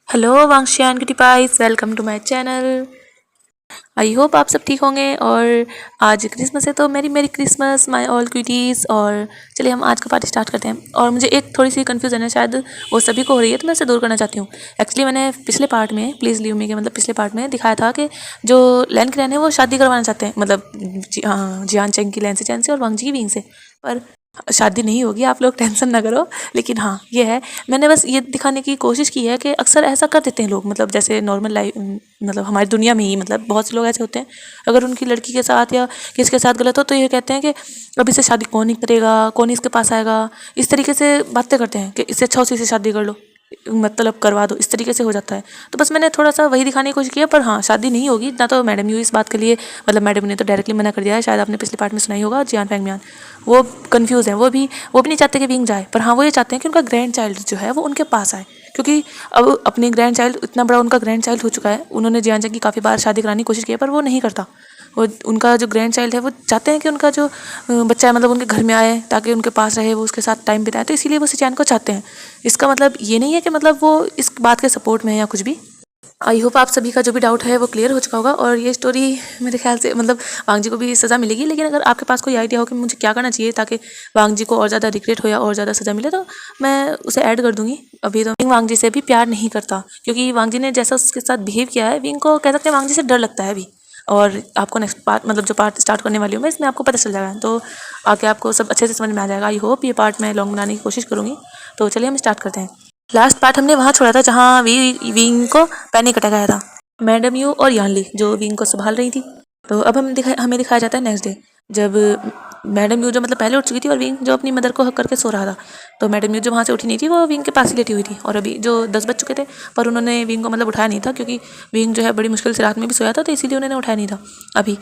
Hello वांगशियान cutie pies, welcome to my channel. I hope आप सब ठीक होंगे। और आज क्रिसमस है तो मेरी मेरी क्रिसमस माय ऑल क्यूटीज़। और चलिए हम आज का पार्टी स्टार्ट करते हैं। और मुझे एक थोड़ी सी कन्फ्यूजन है, शायद वो सभी को हो रही है, तो मैं इसे दूर करना चाहती हूँ। एक्चुअली मैंने पिछले पार्ट में प्लीज़ लीव मी के मतलब पिछले पार्ट में दिखाया था कि जो लैन क्लैन है वो शादी करवाना चाहते हैं, मतलब जियान चेंग की लैन से चैन से और वांगजी की विंग से। पर शादी नहीं होगी, आप लोग टेंशन ना करो। लेकिन हाँ ये है, मैंने बस ये दिखाने की कोशिश की है कि अक्सर ऐसा कर देते हैं लोग, मतलब जैसे नॉर्मल लाइफ, मतलब हमारी दुनिया में ही, मतलब बहुत से लोग ऐसे होते हैं, अगर उनकी लड़की के साथ या किसी के साथ गलत हो तो ये कहते हैं कि अब इससे शादी कौन ही करेगा, कौन ही इसके पास आएगा। इस तरीके से बातें करते हैं कि इससे अच्छा उसी से शादी कर लो, मतलब करवा दो, इस तरीके से हो जाता है। तो बस मैंने थोड़ा सा वही दिखाने की कोशिश की है। पर हाँ शादी नहीं होगी ना, तो मैडम यू इस बात के लिए, मतलब मैडम ने तो डायरेक्टली मना कर दिया है। शायद आपने पिछले पार्ट में सुनाई होगा, जियान फैंगमियान वो कन्फ्यूज़ है, वो भी नहीं चाहते कि विंग जाए। पर हाँ वो ये चाहते हैं कि उनका ग्रैंड चाइल्ड जो है वो उनके पास आए, क्योंकि अब अपने ग्रैंड चाइल्ड, इतना बड़ा उनका ग्रैंड चाइल्ड हो चुका है। उन्होंने जियान चंग की काफ़ी बार शादी कराने की कोशिश की है पर वो नहीं करता। वो उनका जो ग्रैंड चाइल्ड है वो चाहते हैं कि उनका जो बच्चा है मतलब उनके घर में आए, ताकि उनके पास रहे, वो उसके साथ टाइम बिताए। तो इसीलिए वो सिचैन को चाहते हैं। इसका मतलब ये नहीं है कि मतलब वो इस बात के सपोर्ट में है या कुछ भी। आई होप आप सभी का जो भी डाउट है वो क्लियर हो चुका होगा। और ये स्टोरी मेरे ख्याल से मतलब वांग जी को भी सज़ा मिलेगी। लेकिन अगर आपके पास कोई आइडिया हो कि मुझे क्या करना चाहिए ताकि वांग जी को और ज़्यादा रिग्रेट हो या और ज़्यादा सज़ा मिले, तो मैं उसे ऐड कर दूंगी। अभी तो विंग वांग जी से भी प्यार नहीं करता, क्योंकि वांग जी ने जैसा उसके साथ बिहेव किया है, विंग को कह सकते हैं वांग जी से डर लगता है अभी। और आपको नेक्स्ट पार्ट, मतलब जो पार्ट स्टार्ट करने वाली हूँ मैं, इसमें आपको पता चल जाएगा। तो आके आपको सब अच्छे से समझ में आ जाएगा। आई होप ये पार्ट मैं लॉन्ग बनाने की कोशिश करूँगी। तो चलिए हम स्टार्ट करते हैं। लास्ट पार्ट हमने वहाँ छोड़ा था जहाँ विंग को पैनिक अटैक आया था। मैडम यू और यानली जो विंग को संभाल रही थी। तो अब हमें दिखाया जाता है नेक्स्ट डे, जब मैडम यू जो मतलब पहले उठ चुकी थी और विंग जो अपनी मदर को हक करके सो रहा था। तो मैडम यू जो वहाँ से उठी नहीं थी, वो विंग के पास ही लेटी हुई थी। और अभी जो 10 बज चुके थे, पर उन्होंने विंग को मतलब उठाया नहीं था, क्योंकि विंग जो है बड़ी मुश्किल से रात में भी सोया था, तो इसीलिए उन्होंने उठाया नहीं था। अभी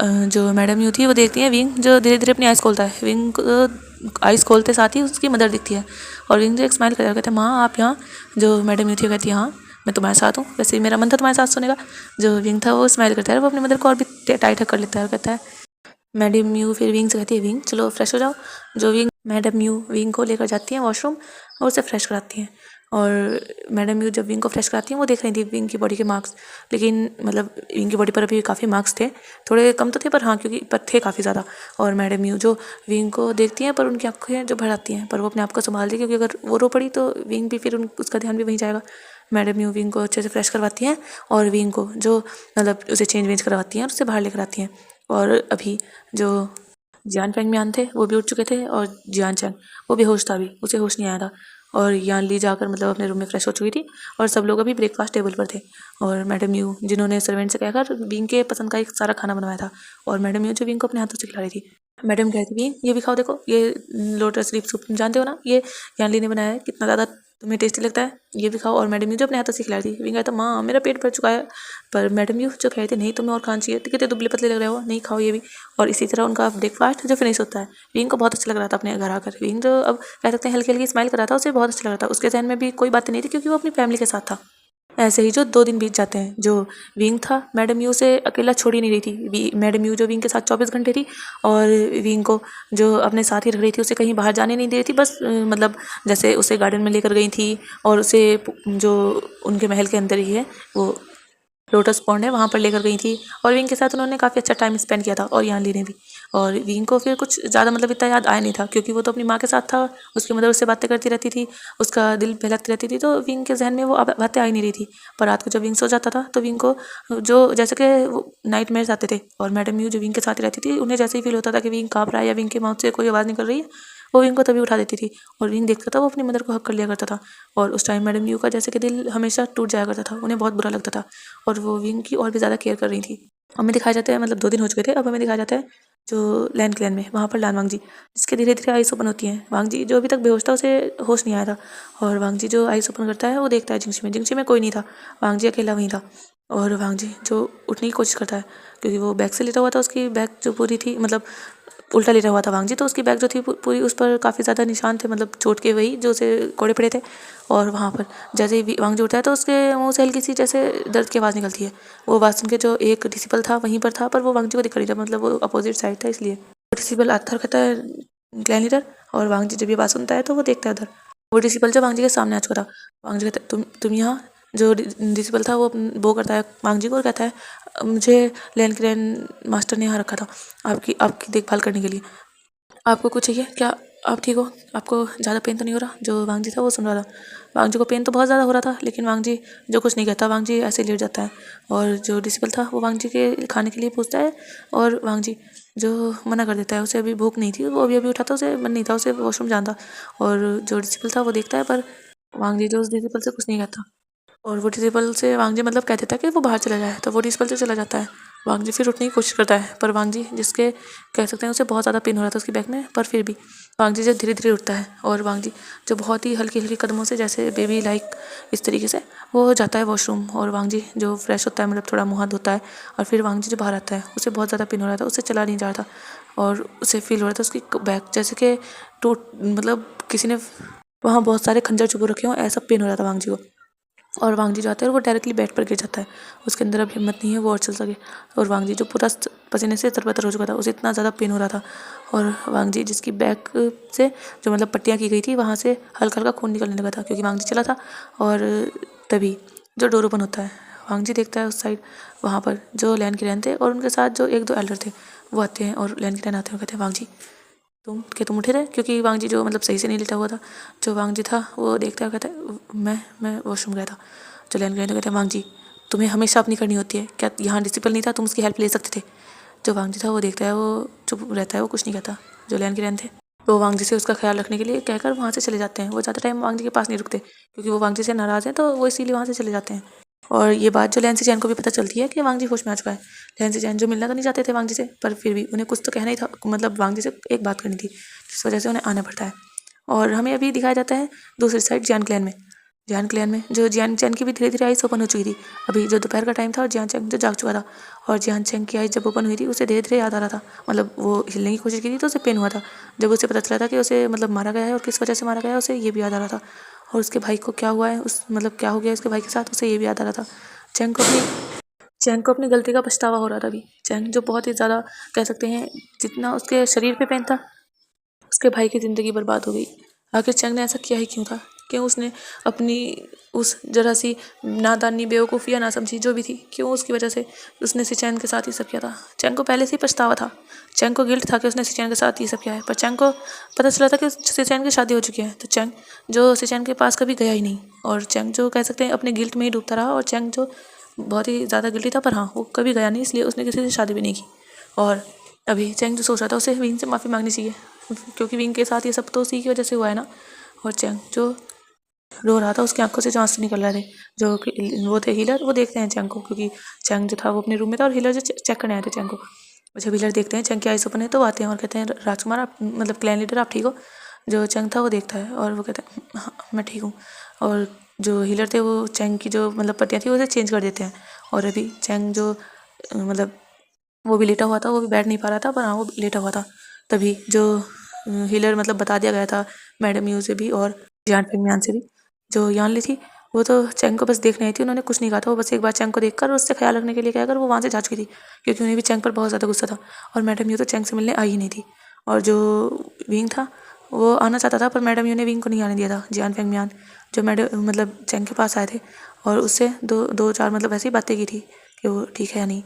जो मैडम यू थी वो देखती है विंग जो धीरे धीरे अपनी आइज़ खोलता है। विंग आइज़ खोलते साथ ही उसकी मदर दिखती है। और विंग जो एक स्माइल करता है, कहता है माँ आप यहाँ। जो मैडम यू थी कहती है हाँ मैं तुम्हारे साथ हूँ, वैसे मेरा मन था तुम्हारे साथ सोने का। जो विंग था वो स्माइल करता है, वो अपनी मदर को और भी टाइट हक कर लेता है और कहता है मैडम यू। फिर विंग से कहती है विंग चलो फ्रेश हो जाओ। जो विंग मैडम यू विंग को लेकर जाती हैं वॉशरूम और उसे फ्रेश कराती हैं। और मैडम यू जब विंग को फ्रेश कराती हैं, वो देख रही थी विंग की बॉडी के मार्क्स। लेकिन मतलब विंग की बॉडी पर अभी काफ़ी मार्क्स थे, थोड़े कम तो थे पर हाँ, क्योंकि पर थे काफ़ी ज़्यादा। और मैडम यू जो विंग को देखती हैं, पर उनकी आँखें जो भर आती हैं, पर वो अपने आप को संभालती है, क्योंकि अगर वो रो पड़ी तो विंग भी फिर उसका ध्यान भी वहीं जाएगा। मैडम यू विंग को अच्छे से फ्रेश करवाती हैं और विंग को जो मतलब उसे चेंज वेंज करवाती हैं और उसे बाहर लेकर आती हैं। और अभी जो जियान फैंगमियान थे वो भी उठ चुके थे, और जियान चैन वो बेहोश था, अभी उसे होश नहीं आया था। और यान ली जाकर मतलब अपने रूम में फ्रेश हो चुकी थी, और सब लोग अभी ब्रेकफास्ट टेबल पर थे। और मैडम यू जिन्होंने सर्वेंट से कहकर विंग के पसंद का एक सारा खाना बनवाया था, और मैडम यू जो विंग को अपने हाथों से खिला रही थी। मैडम कहती थी ये भी खाओ, देखो ये लोटस लीफ सूप जानते हो ना, ये यान ली ने बनाया है, कितना ज़्यादा तुम्हें टेस्टी लगता है, ये भी खाओ। और मैडम यू जो अपने हाथों से खिला रही थी। विंग कहता माँ मेरा पेट भर चुका है। पर मैडम यू जो कह रही थी नहीं तुम्हें और खाना चाहिए, तो कहते दुबले पतले लग रहे हो, नहीं खाओ ये भी। और इसी तरह उनका ब्रेकफास्ट जो फिनिश होता है। विंग को बहुत अच्छा लग रहा था अपने घर आकर। विंग जो अब कह सकते हैं हल्की हल्की स्माइल कर रहा था, उसे बहुत अच्छा लग रहा था। उसके जहन में भी कोई बातें नहीं थी, क्योंकि वो अपनी फैमिली के साथ था। ऐसे ही जो 2 दिन बीत जाते हैं, जो विंग था मैडम यू से अकेला छोड़ ही नहीं रही थी। मैडम यू जो विंग के साथ 24 घंटे थी, और विंग को जो अपने साथ ही रख रही थी, उसे कहीं बाहर जाने नहीं दे रही थी। बस मतलब जैसे उसे गार्डन में लेकर गई थी, और उसे जो उनके महल के अंदर ही है वो लोटस पॉन्ड है वहाँ पर लेकर गई थी। और विंग के साथ उन्होंने काफ़ी अच्छा टाइम स्पेंड किया था, और यान ली ने भी। और विंग को फिर कुछ ज़्यादा मतलब इतना याद आया नहीं था, क्योंकि वो तो अपनी माँ के साथ था, उसकी मदर उससे बातें करती रहती थी, उसका दिल बहलाती रहती थी, तो विंग के जहन में वो बातें आ ही नहीं रही थी। पर रात को जब विंग सो जाता था, तो विंग को जो जैसे कि नाइट मेयर्स आते थे, और मैडम यू जो विंग के साथ ही रहती थी, उन्हें जैसे ही फील होता था कि विंग काँप रहा है या विंग के माउथ से कोई आवाज़ निकल रही है, वो विंग को तभी उठा देती थी। और विंग देखता था वो अपनी मदर को हक कर लिया करता था। और उस टाइम मैडम यू का जैसे कि दिल हमेशा टूट जाया करता था, उन्हें बहुत बुरा लगता था, और वो विंग की और भी ज़्यादा केयर कर रही थी। हमें दिखाया जाता है, मतलब 2 दिन हो चुके थे, अब हमें दिखाया जाता है जो लैंड क्लैन में, वहाँ पर लान वांग जी, जिसके धीरे धीरे आइस ओपन होती हैं। वांग जी जो अभी तक बेहोश था, उसे होश नहीं आया था। और वांग जी जो आइस ओपन करता है, वो देखता है जिंगशी में कोई नहीं था, वांग जी अकेला वहीं था। और वांग जी जो उठने की कोशिश करता है, क्योंकि वो बैग से लेटा हुआ था, उसकी बैग जो पूरी थी, मतलब उल्टा लेटा हुआ था वांग जी, तो उसकी बैग जो थी पूरी, उस पर काफ़ी ज़्यादा निशान थे, मतलब चोट के, वही जो उसे कोड़े पड़े थे। और वहाँ पर जैसे ही वांग जी उठता है, तो उसके मुंह से हल्की सी जैसे दर्द की आवाज़ निकलती है। वो आवाज़ सुन के जो एक डिसिपल था वहीं पर था, पर वो वांग जी को दिख रही था, मतलब वो अपोजिट साइड था, इसलिए डिसिपल आता कहता है क्लैन लीडर। और वांग जी जब ये बात सुनता है, तो वो देखता है उधर, वो डिसिपल जो वांग जी के सामने आ चुका था। वांग जी कहता है तुम यहाँ। जो प्रिंसिपल था वो करता है वांग जी को और कहता है मुझे लैन क्रेन मास्टर ने यहाँ रखा था आपकी आपकी देखभाल करने के लिए, आपको कुछ चाहिए क्या, आप ठीक हो, आपको ज़्यादा पेन तो नहीं हो रहा। जो वांग जी था वो सुन रहा था। वांग जी को पेन तो बहुत ज़्यादा हो रहा था, लेकिन वांग जी जो कुछ नहीं कहता, वांग जी ऐसे लेट जाता है। और जो डिसिपल था वो वांग जी के खाने के लिए पूछता है और वांग जी जो मना कर देता है, उसे अभी भूख नहीं थी, वो अभी उठा था, उसे मन नहीं था, उसे वॉशरूम जाना था। और जो डिसिपल था वो देखता है, पर वांग जी जो उस डिसिपल से कुछ नहीं कहता और वो डिसिपल से वांग जी मतलब कह देता है कि वो बाहर चला जाए, तो वो डिसिपल से चला जाता है। वांग जी फिर उठने की कोशिश करता है, पर वांग जी जिसके कह सकते हैं उसे बहुत ज़्यादा पेन हो रहा था उसकी बैक में, पर फिर भी वांग जी जो धीरे धीरे उठता है और वांग जी जो बहुत ही हल्की हल्की कदमों से जैसे बेबी लाइक इस तरीके से वो जाता है वॉशरूम। और वांग जी जो फ्रेश होता है, मतलब थोड़ा मुँह हाथ धोता है, और फिर वांग जी जो बाहर आता है उसे बहुत ज़्यादा पेन हो रहा था, उसे चला नहीं जा रहा था और उसे फील हो रहा था उसकी बैक जैसे कि टूट, मतलब किसी ने वहाँ बहुत सारे खंजर चुभो रखे हों, ऐसा पेन हो रहा था वांग जी को। और वांग जी जाते हैं और वो डायरेक्टली बेड पर गिर जाता है, उसके अंदर अब हिम्मत नहीं है वो और चल सके। और वांग जी जो पूरा पसीने से तरबतर हो चुका था, उसे इतना ज़्यादा पेन हो रहा था। और वांग जी जिसकी बैक से जो मतलब पट्टियाँ की गई थी वहाँ से हल्का हल्का खून निकलने लगा था, क्योंकि वांग जी चला था। और तभी जो डोर ओपन होता है, वांग जी देखता है उस साइड, वहाँ पर जो लैन के रहन थे और उनके साथ जो एक दो एल्डर थे वो आते हैं और लैन के रहन आते हैं और कहते हैं वांग जी तुम उठे थे, क्योंकि वांग जी जो मतलब सही से नहीं लेटा हुआ था। जो वांग जी था वो देखता है, कहता है मैं वॉशरूम गया था। जो लैन गए तो कहते हैं वांग जी तुम्हें हमेशा अपनी करनी होती है क्या, यहाँ डिसिपल नहीं था, तुम उसकी हेल्प ले सकते थे। जो वांग जी था वो देखता है, वो चुप रहता है, वो कुछ नहीं कहता। जो लैन के रहन थे वो वांग जी से उसका ख्याल रखने के लिए कहकर वहाँ से चले जाते हैं। वो ज़्यादा टाइम वांग जी के पास नहीं रुकते, क्योंकि वो वांग जी से नाराज़ हैं, तो वो इसीलिए वहाँ से चले जाते हैं। और ये बात जो लैन चैन को भी पता चलती है कि वांग जी होश में आ चुका है। लैन चैन जो मिलना तो नहीं चाहते थे वांग जी से, पर फिर भी उन्हें कुछ तो कहना ही था, मतलब वांग जी से एक बात करनी थी, जिस वजह से उन्हें आना पड़ता है। और हमें अभी दिखाया जाता है दूसरी साइड जियान क्लैन में जो जियान चैन की भी धीरे धीरे आइज़ ओपन हो चुकी थी। अभी जो दोपहर का टाइम था और जियान चैन जो जाग चुका था, और जियान चैन की आइज़ जब ओपन हुई थी उसे धीरे धीरे याद आ रहा था, मतलब वो हिलने की कोशिश की थी तो उसे पेन हुआ था। जब उसे पता चला था कि उसे मतलब मारा गया है और किस वजह से मारा गया है, उसे ये भी याद आ रहा था। और उसके भाई को क्या हुआ है, उस मतलब क्या हो गया उसके भाई के साथ, उसे ये भी याद आ रहा था। चैंग को अपनी गलती का पछतावा हो रहा था अभी। चैंग जो बहुत ही ज़्यादा कह सकते हैं, जितना उसके शरीर पे पेन था, उसके भाई की ज़िंदगी बर्बाद हो गई। आखिर चैंग ने ऐसा किया ही क्यों था, क्यों उसने अपनी उस जरा सी नादानी बेवकूफ़ी या नासमझी जो भी थी, क्यों उसकी वजह से उसने सिचैन के साथ ये सब किया था। चैंग को पहले से ही पछतावा था, चैंग को गिल्ट था कि उसने सिचैन के साथ ये सब किया है, पर चैंग को पता चला था कि सिचैन की शादी हो चुकी है। तो चैंग जो सिचैन के पास कभी गया ही नहीं, और चैंग जो कह सकते हैं अपने गिल्ट में ही डूबता रहा, और चैंग जो बहुत ही ज़्यादा गिल्टी था, पर हाँ वो कभी गया नहीं, इसलिए उसने किसी से शादी भी नहीं की। और अभी चैंग जो सोच रहा था उसे विंग से माफ़ी मांगनी चाहिए, क्योंकि विंग के साथ ये सब तो उसी की वजह से हुआ है ना। और चैंग जो रो रहा था, उसकी आंखों से जो आंसू निकल रहे थे, जो वो थे हीलर, वो देखते हैं चैंग को, क्योंकि चैंग जो था वो अपने रूम में था और हीलर जो चेक करने आए थे चैंग को। जब हीलर देखते हैं चैंग की आइज़ ओपन है तो आते हैं और कहते हैं राजकुमार आप मतलब क्लैन लीडर आप ठीक हो। जो चैंग था वो देखता है और वो कहता है हाँ मैं ठीक हूँ। और जो हीलर थे वो चैंग की जो मतलब पट्टियाँ थी उसे चेंज कर देते हैं। और अभी चैंग जो मतलब वो भी लेटा हुआ था, वो भी बैठ नहीं पा रहा था, पर हाँ वो लेटा हुआ था। तभी जो हीलर मतलब बता दिया गया था मैडम यू से भी और जान फिंगमियान से भी, जो यानली थी वो तो चैंग को बस देखने आई थी, उन्होंने कुछ नहीं कहा था, वो बस एक बार चैंग को देखकर और उससे ख्याल रखने के लिए कहकर वो वहाँ से जा चुकी थी, क्योंकि उन्हें भी चैंग पर बहुत ज़्यादा गुस्सा था। और मैडम यू तो चैंग से मिलने आई ही नहीं थी। और जो विंग था वो आना चाहता था, पर मैडम यू ने विंग को नहीं आने दिया था। जियान फेंगमियान जो मैडम मतलब चैंग के पास आए थे और उससे दो चार मतलब ऐसी बातें की थी कि वो ठीक है या नहीं।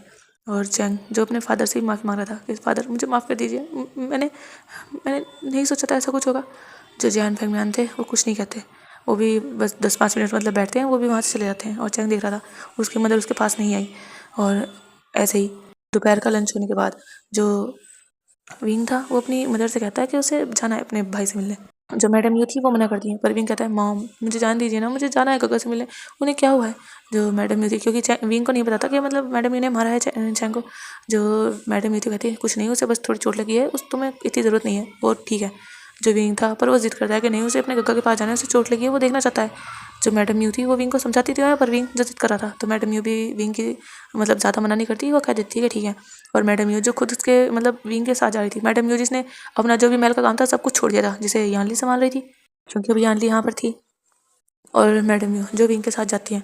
और चैंग जो अपने फादर से भी माफ़ी मांग रहा था कि फादर मुझे माफ़ कर दीजिए, मैंने मैंने नहीं सोचा था ऐसा कुछ होगा। जो जियान फेंगमियान थे वो कुछ नहीं कहते, वो भी बस 10-5 मिनट मतलब बैठते हैं, वो भी वहाँ से चले जाते हैं। और चैंग देख रहा था उसकी मदर उसके पास नहीं आई। और ऐसे ही दोपहर का लंच होने के बाद जो विंग था वो अपनी मदर से कहता है कि उसे जाना है अपने भाई से मिलने। जो मैडम यू थी वो मना करती है, पर विंग कहता है मॉम मुझे जान दीजिए ना, मुझे जाना है गग्गा से मिलने। उन्हें क्या हुआ है जो मैडम यू थी, क्योंकि विंग को नहीं पता था कि मतलब मैडम यू ने मारा है चैंग को। जो मैडम यू थी कहती है कुछ नहीं, उसे बस थोड़ी चोट लगी है, उस तुम्हें इतनी ज़रूरत नहीं है, वो ठीक है। जो विंग था पर वो जिद करता है कि नहीं उसे अपने गग्गा के पास जाना है, उसे चोट लगी है, वो देखना चाहता है। जो मैडम यू थी वो विंग को समझाती थी, पर विंग जो जिद कर रहा था, तो मैडम यू भी विंग की मतलब ज़्यादा मना नहीं करती, वो कह देती है कि ठीक है। और मैडम यू जो खुद उसके मतलब विंग के साथ जा रही थी, मैडम यू जिसने अपना जो भी महल का काम था सब कुछ छोड़ दिया था, जिसे यानली संभाल रही थी, क्योंकि अभी यानली यहाँ पर थी। और मैडम यू जो विंग के साथ जाती हैं,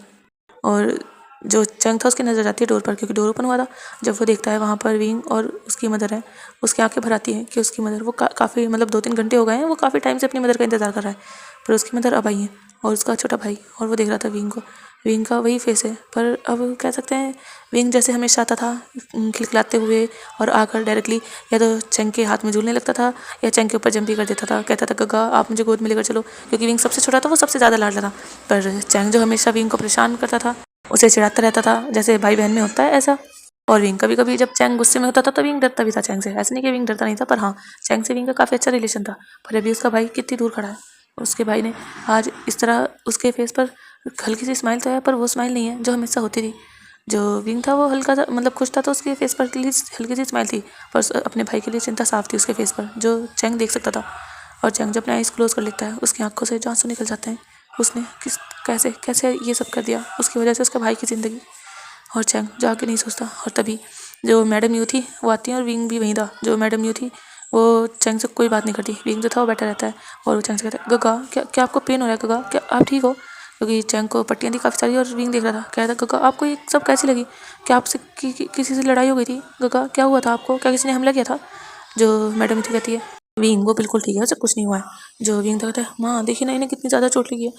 और जो चंग था उसकी नज़र जाती है डोर पर, क्योंकि डोर ओपन हुआ था। जब वो देखता है वहाँ पर विंग और उसकी मदर है, उसकी आंखें भर आती हैं कि उसकी मदर वो काफ़ी मतलब 2-3 घंटे हो गए हैं, वो काफ़ी टाइम से अपनी मदर का इंतज़ार कर रहा है, पर उसकी मदर अब आई है। और उसका छोटा भाई, और वो देख रहा था विंग को। विंग का वही फेस है, पर अब कह सकते हैं विंग जैसे हमेशा आता था खिलखिलाते हुए और आकर डायरेक्टली या तो चेंग के हाथ में झूलने लगता था या चेंग के ऊपर जंप भी कर देता था। कहता था गगा आप मुझे गोद में लेकर चलो, क्योंकि विंग सबसे छोटा था, वो सबसे ज़्यादा लाडला था। पर चेंग जो हमेशा विंग को परेशान करता था, उसे चिढ़ाता रहता था, जैसे भाई बहन में होता है ऐसा। और विंग कभी कभी जब चैंग गुस्से में होता था तो विंग डरता भी था चैंग से। ऐसे नहीं कि विंग डरता नहीं था, पर हाँ, चैंग से विंग का काफ़ी अच्छा रिलेशन था। पर अभी उसका भाई कितनी दूर खड़ा है। उसके भाई ने आज इस तरह उसके फेस पर हल्की सी स्माइल तो है, पर वो स्माइल नहीं है जो हमेशा होती थी। जो विंग था वो हल्का सा मतलब खुश था, तो उसके फेस पर हल्की सी स्माइल थी, पर अपने भाई के लिए चिंता साफ थी उसके फेस पर, जो चैंग देख सकता था। और चैंग जब अपने आइज़ क्लोज कर लेता है, उसकी आंखों से जो आंसू निकल जाते हैं। उसने किस कैसे कैसे ये सब कर दिया, उसकी वजह से उसके भाई की ज़िंदगी। और चैंग जो आगे नहीं सोचता। और तभी जो मैडम यू थी वो आती है, और विंग भी वहीं था। जो मैडम यू थी वो चैंग से कोई बात नहीं करती। विंग जो था वो बैठा रहता है, और वो चैंग से कहता है गगा क्या क्या आपको पेन हो रहा है गगा, क्या आप ठीक हो? क्योंकि चैंग को पट्टियाँ थी काफ़ी सारी, और विंग देख रहा था। कहता गगा आपको ये सब कैसी लगी? क्या आपसे किसी से लड़ाई हो गई थी? गगा क्या हुआ था आपको, क्या किसी ने हमला किया था? जो मैडम यू थी कहती है विंग वो बिल्कुल ठीक है, उसे कुछ नहीं हुआ है। जो विंग कहता है माँ देखिए ना इन्हें कितनी ज़्यादा चोट लगी है।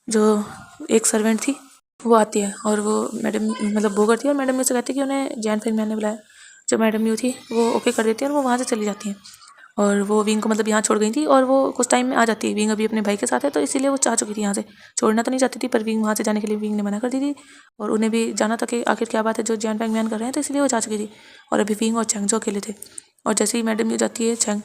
जो एक सर्वेंट थी वो आती है, और वो मैडम मतलब वो करती है, और मैडम मुझसे कहती है कि उन्हें जैन फिंग मैन ने बुलाया। जो मैडम यू थी वो ओके कर देती है, और वो वहाँ से चली जाती हैं। और वो विंग को मतलब यहाँ छोड़ गई थी, और वो कुछ टाइम में आ जाती है। विंग अभी अपने भाई के साथ है, तो इसीलिए वो चाह चुकी थी यहाँ से। छोड़ना तो नहीं चाहती थी, पर विंग वहाँ से जाने के लिए विंग ने मना कर दी थी, और उन्हें भी जाना था कि आखिर क्या बात है जो जैन फिंग मैन कर रहे हैं, तो इसलिए वो जा चुकी थी। और अभी विंग और चैंग जो अकेले थे। और जैसे ही मैडम यू जाती है, चैंग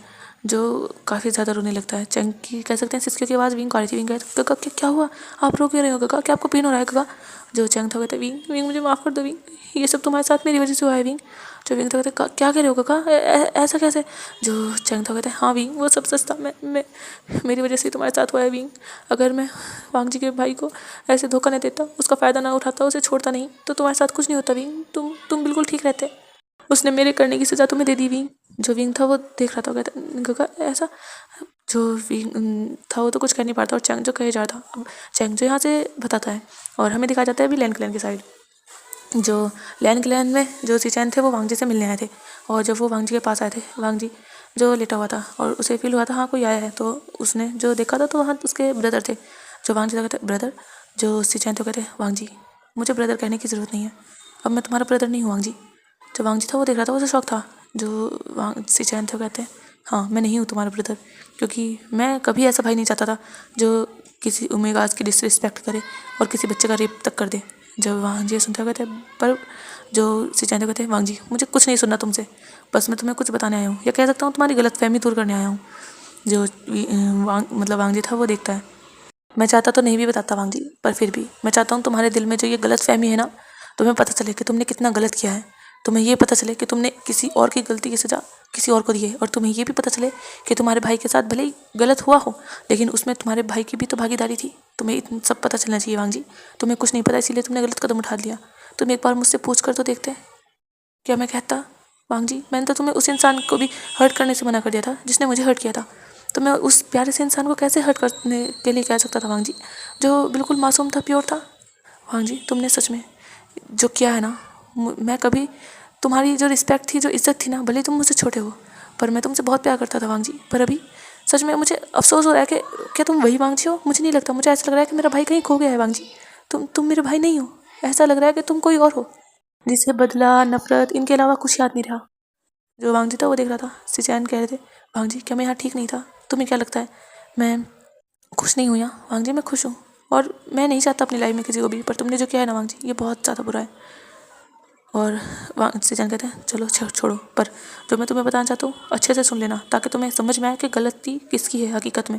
जो काफ़ी ज़्यादा रोने लगता है। चैंग की कह सकते हैं सिसकियों की आवाज़ विंग को आ रही थी। विंग कहता गगा क्या हुआ, आप रो क्यों रहे हो गगा, क्या आपको पेन हो रहा है गगा? जो चैंग था कहता विंग विंग मुझे माफ़ कर दो विंग, ये सब तुम्हारे साथ मेरी वजह से हुआ है विंग। जो विंग था कहता क्या कह रहे हो गगा, ऐसा कैसे? जो चैंग था कहता है हाँ विंग वो सब सच था, मैं मेरी वजह से तुम्हारे साथ हुआ है विंग। अगर मैं वांग जी के भाई को ऐसे धोखा नहीं देता, उसका फ़ायदा ना उठाता, उसे छोड़ता नहीं, तो तुम्हारे साथ कुछ नहीं होता विंग, तुम बिल्कुल ठीक रहते। उसने मेरे करने की सज़ा तुम्हें दे दी विंग। जो विंग था वो देख रहा था, कहता गगा ऐसा। जो विंग था वो तो कुछ कह नहीं पाता, और चैंग जो कहे जा रहा था। अब चैंग जो यहाँ से बताता है, और हमें दिखाया जाता है अभी लैंड क्लैन की साइड। जो लैंड क्लैन में जो सीचैन थे वो वांग जी से मिलने आए थे, और जब वो वांग जी के पास आए थे, वांग जी जो लेटा हुआ था, और उसे फील हुआ था हाँ कोई आया है, तो उसने जो देखा था तो वहाँ उसके ब्रदर थे। जो वांग जी था कहते ब्रदर। जो सीचैन थे कहते वांग जी मुझे ब्रदर कहने की ज़रूरत नहीं है, अब मैं तुम्हारा ब्रदर नहीं हूँ वांग जी। जो वांग जी था वो देख रहा था, उसे शौक था। जो वांग सीचैन थे कहते हैं हाँ मैं नहीं हूँ तुम्हारा ब्रदर, क्योंकि मैं कभी ऐसा भाई नहीं चाहता था जो किसी ओमेगास की डिसरिस्पेक्ट करे और किसी बच्चे का रेप तक कर दे। जब वांग जी सुनते कहते हैं पर जो सीचैन कहते हैं वांग जी मुझे कुछ नहीं सुनना तुमसे, बस मैं तुम्हें कुछ बताने आया हूँ, या कह सकता हूँ तुम्हारी गलतफहमी दूर करने आया हूँ। जो वांग जी था वो देखता है, मैं चाहता तो नहीं भी बताता वांग जी, पर फिर भी मैं चाहता हूँ तुम्हारे दिल में जो ये गलतफहमी है ना, तुम्हें पता चले कि तुमने कितना गलत किया है। तुम्हें ये पता चले कि तुमने किसी और की गलती की सज़ा किसी और को दी है, और तुम्हें ये भी पता चले कि तुम्हारे भाई के साथ भले ही गलत हुआ हो, लेकिन उसमें तुम्हारे भाई की भी तो भागीदारी थी। तुम्हें इतना सब पता चलना चाहिए वांग जी। तुम्हें कुछ नहीं पता, इसीलिए तुमने गलत कदम उठा लिया। तुम एक बार मुझसे पूछ कर तो देखते क्या मैं कहता। वांग जी मैंने तो तुम्हें उस इंसान को भी हर्ट करने से मना कर दिया था जिसने मुझे हर्ट किया था। तो मैं उस प्यारे से इंसान को कैसे हर्ट करने के लिए कह सकता था वांग जी, जो बिल्कुल मासूम था, प्योर था। वांग जी तुमने सच में जो किया है ना, मैं कभी तुम्हारी जो रिस्पेक्ट थी, जो इज्जत थी ना, भले तुम मुझसे छोटे हो, पर मैं तुमसे बहुत प्यार करता था वांग जी। पर अभी सच में मुझे अफसोस हो रहा है कि क्या तुम वही वांग जी हो? मुझे नहीं लगता, मुझे ऐसा लग रहा है कि मेरा भाई कहीं खो गया है वांग जी। तुम मेरे भाई नहीं हो, ऐसा लग रहा है कि तुम कोई और हो, जिसे बदला नफरत इनके अलावा कुछ याद नहीं रहा। जो वांग जी था वो देख रहा था। सिचैन कह रहे थे वांग जी क्या मैं यहाँ ठीक नहीं था? तुम्हें क्या लगता है मैं खुश नहीं हूँ यहाँ? वांग जी मैं खुश हूँ, और मैं नहीं चाहता अपनी लाइफ में किसी को भी, पर तुमने जो किया है ना वांग जी ये बहुत ज़्यादा बुरा है। और सिचैन कहते हैं चलो छोड़ो, पर जो मैं तुम्हें बताना चाहता हूँ अच्छे से सुन लेना, ताकि तुम्हें समझ में आए कि गलती किसकी है हकीकत में।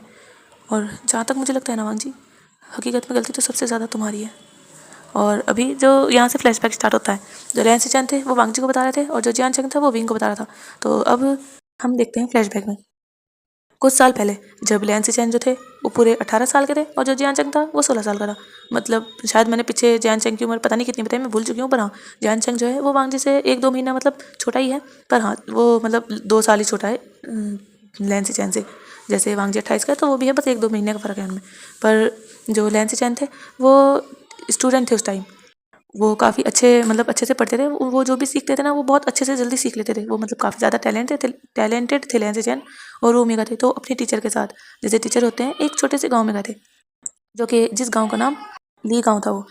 और जहाँ तक मुझे लगता है ना वांग जी, हकीकत में गलती तो सबसे ज़्यादा तुम्हारी है। और अभी जो यहाँ से फ्लैशबैक स्टार्ट होता है, जो लियान सिचैन थे वो वांग जी को बता रहे थे, और जो जियान चंग था वो विंग को बता रहा था। तो अब हम देखते हैं फ्लैशबैक में कुछ साल पहले, जब लियान सिचैन जो थे वो पूरे 18 साल के थे, और जो जियान चंग था वो 16 साल का था। मतलब शायद मैंने पीछे जियान चंग की उम्र पता नहीं कितनी बताई, मैं भूल चुकी हूँ, पर हाँ जियान चंग जो है वो वांग जी से 1-2 महीना मतलब छोटा ही है, पर हाँ वो मतलब 2 साल ही छोटा है लियान सिचैन से। जैसे वांग जी 28 का है तो वो भी है, बस 1-2 महीने का फ़र्क है उनमें। पर जो लियान सिचैन थे वो स्टूडेंट थे उस टाइम, वो काफ़ी अच्छे मतलब अच्छे से पढ़ते थे। वो जो भी सीखते थे ना वो बहुत अच्छे से जल्दी सीख लेते थे। वो मतलब काफ़ी ज़्यादा टैलेंटेड थे लियान सिचैन। और वो ओमेगा थे तो अपने टीचर के साथ, जैसे टीचर होते हैं, एक छोटे से गांव में गए थे। जो कि जिस गांव का नाम ली गांव था, वो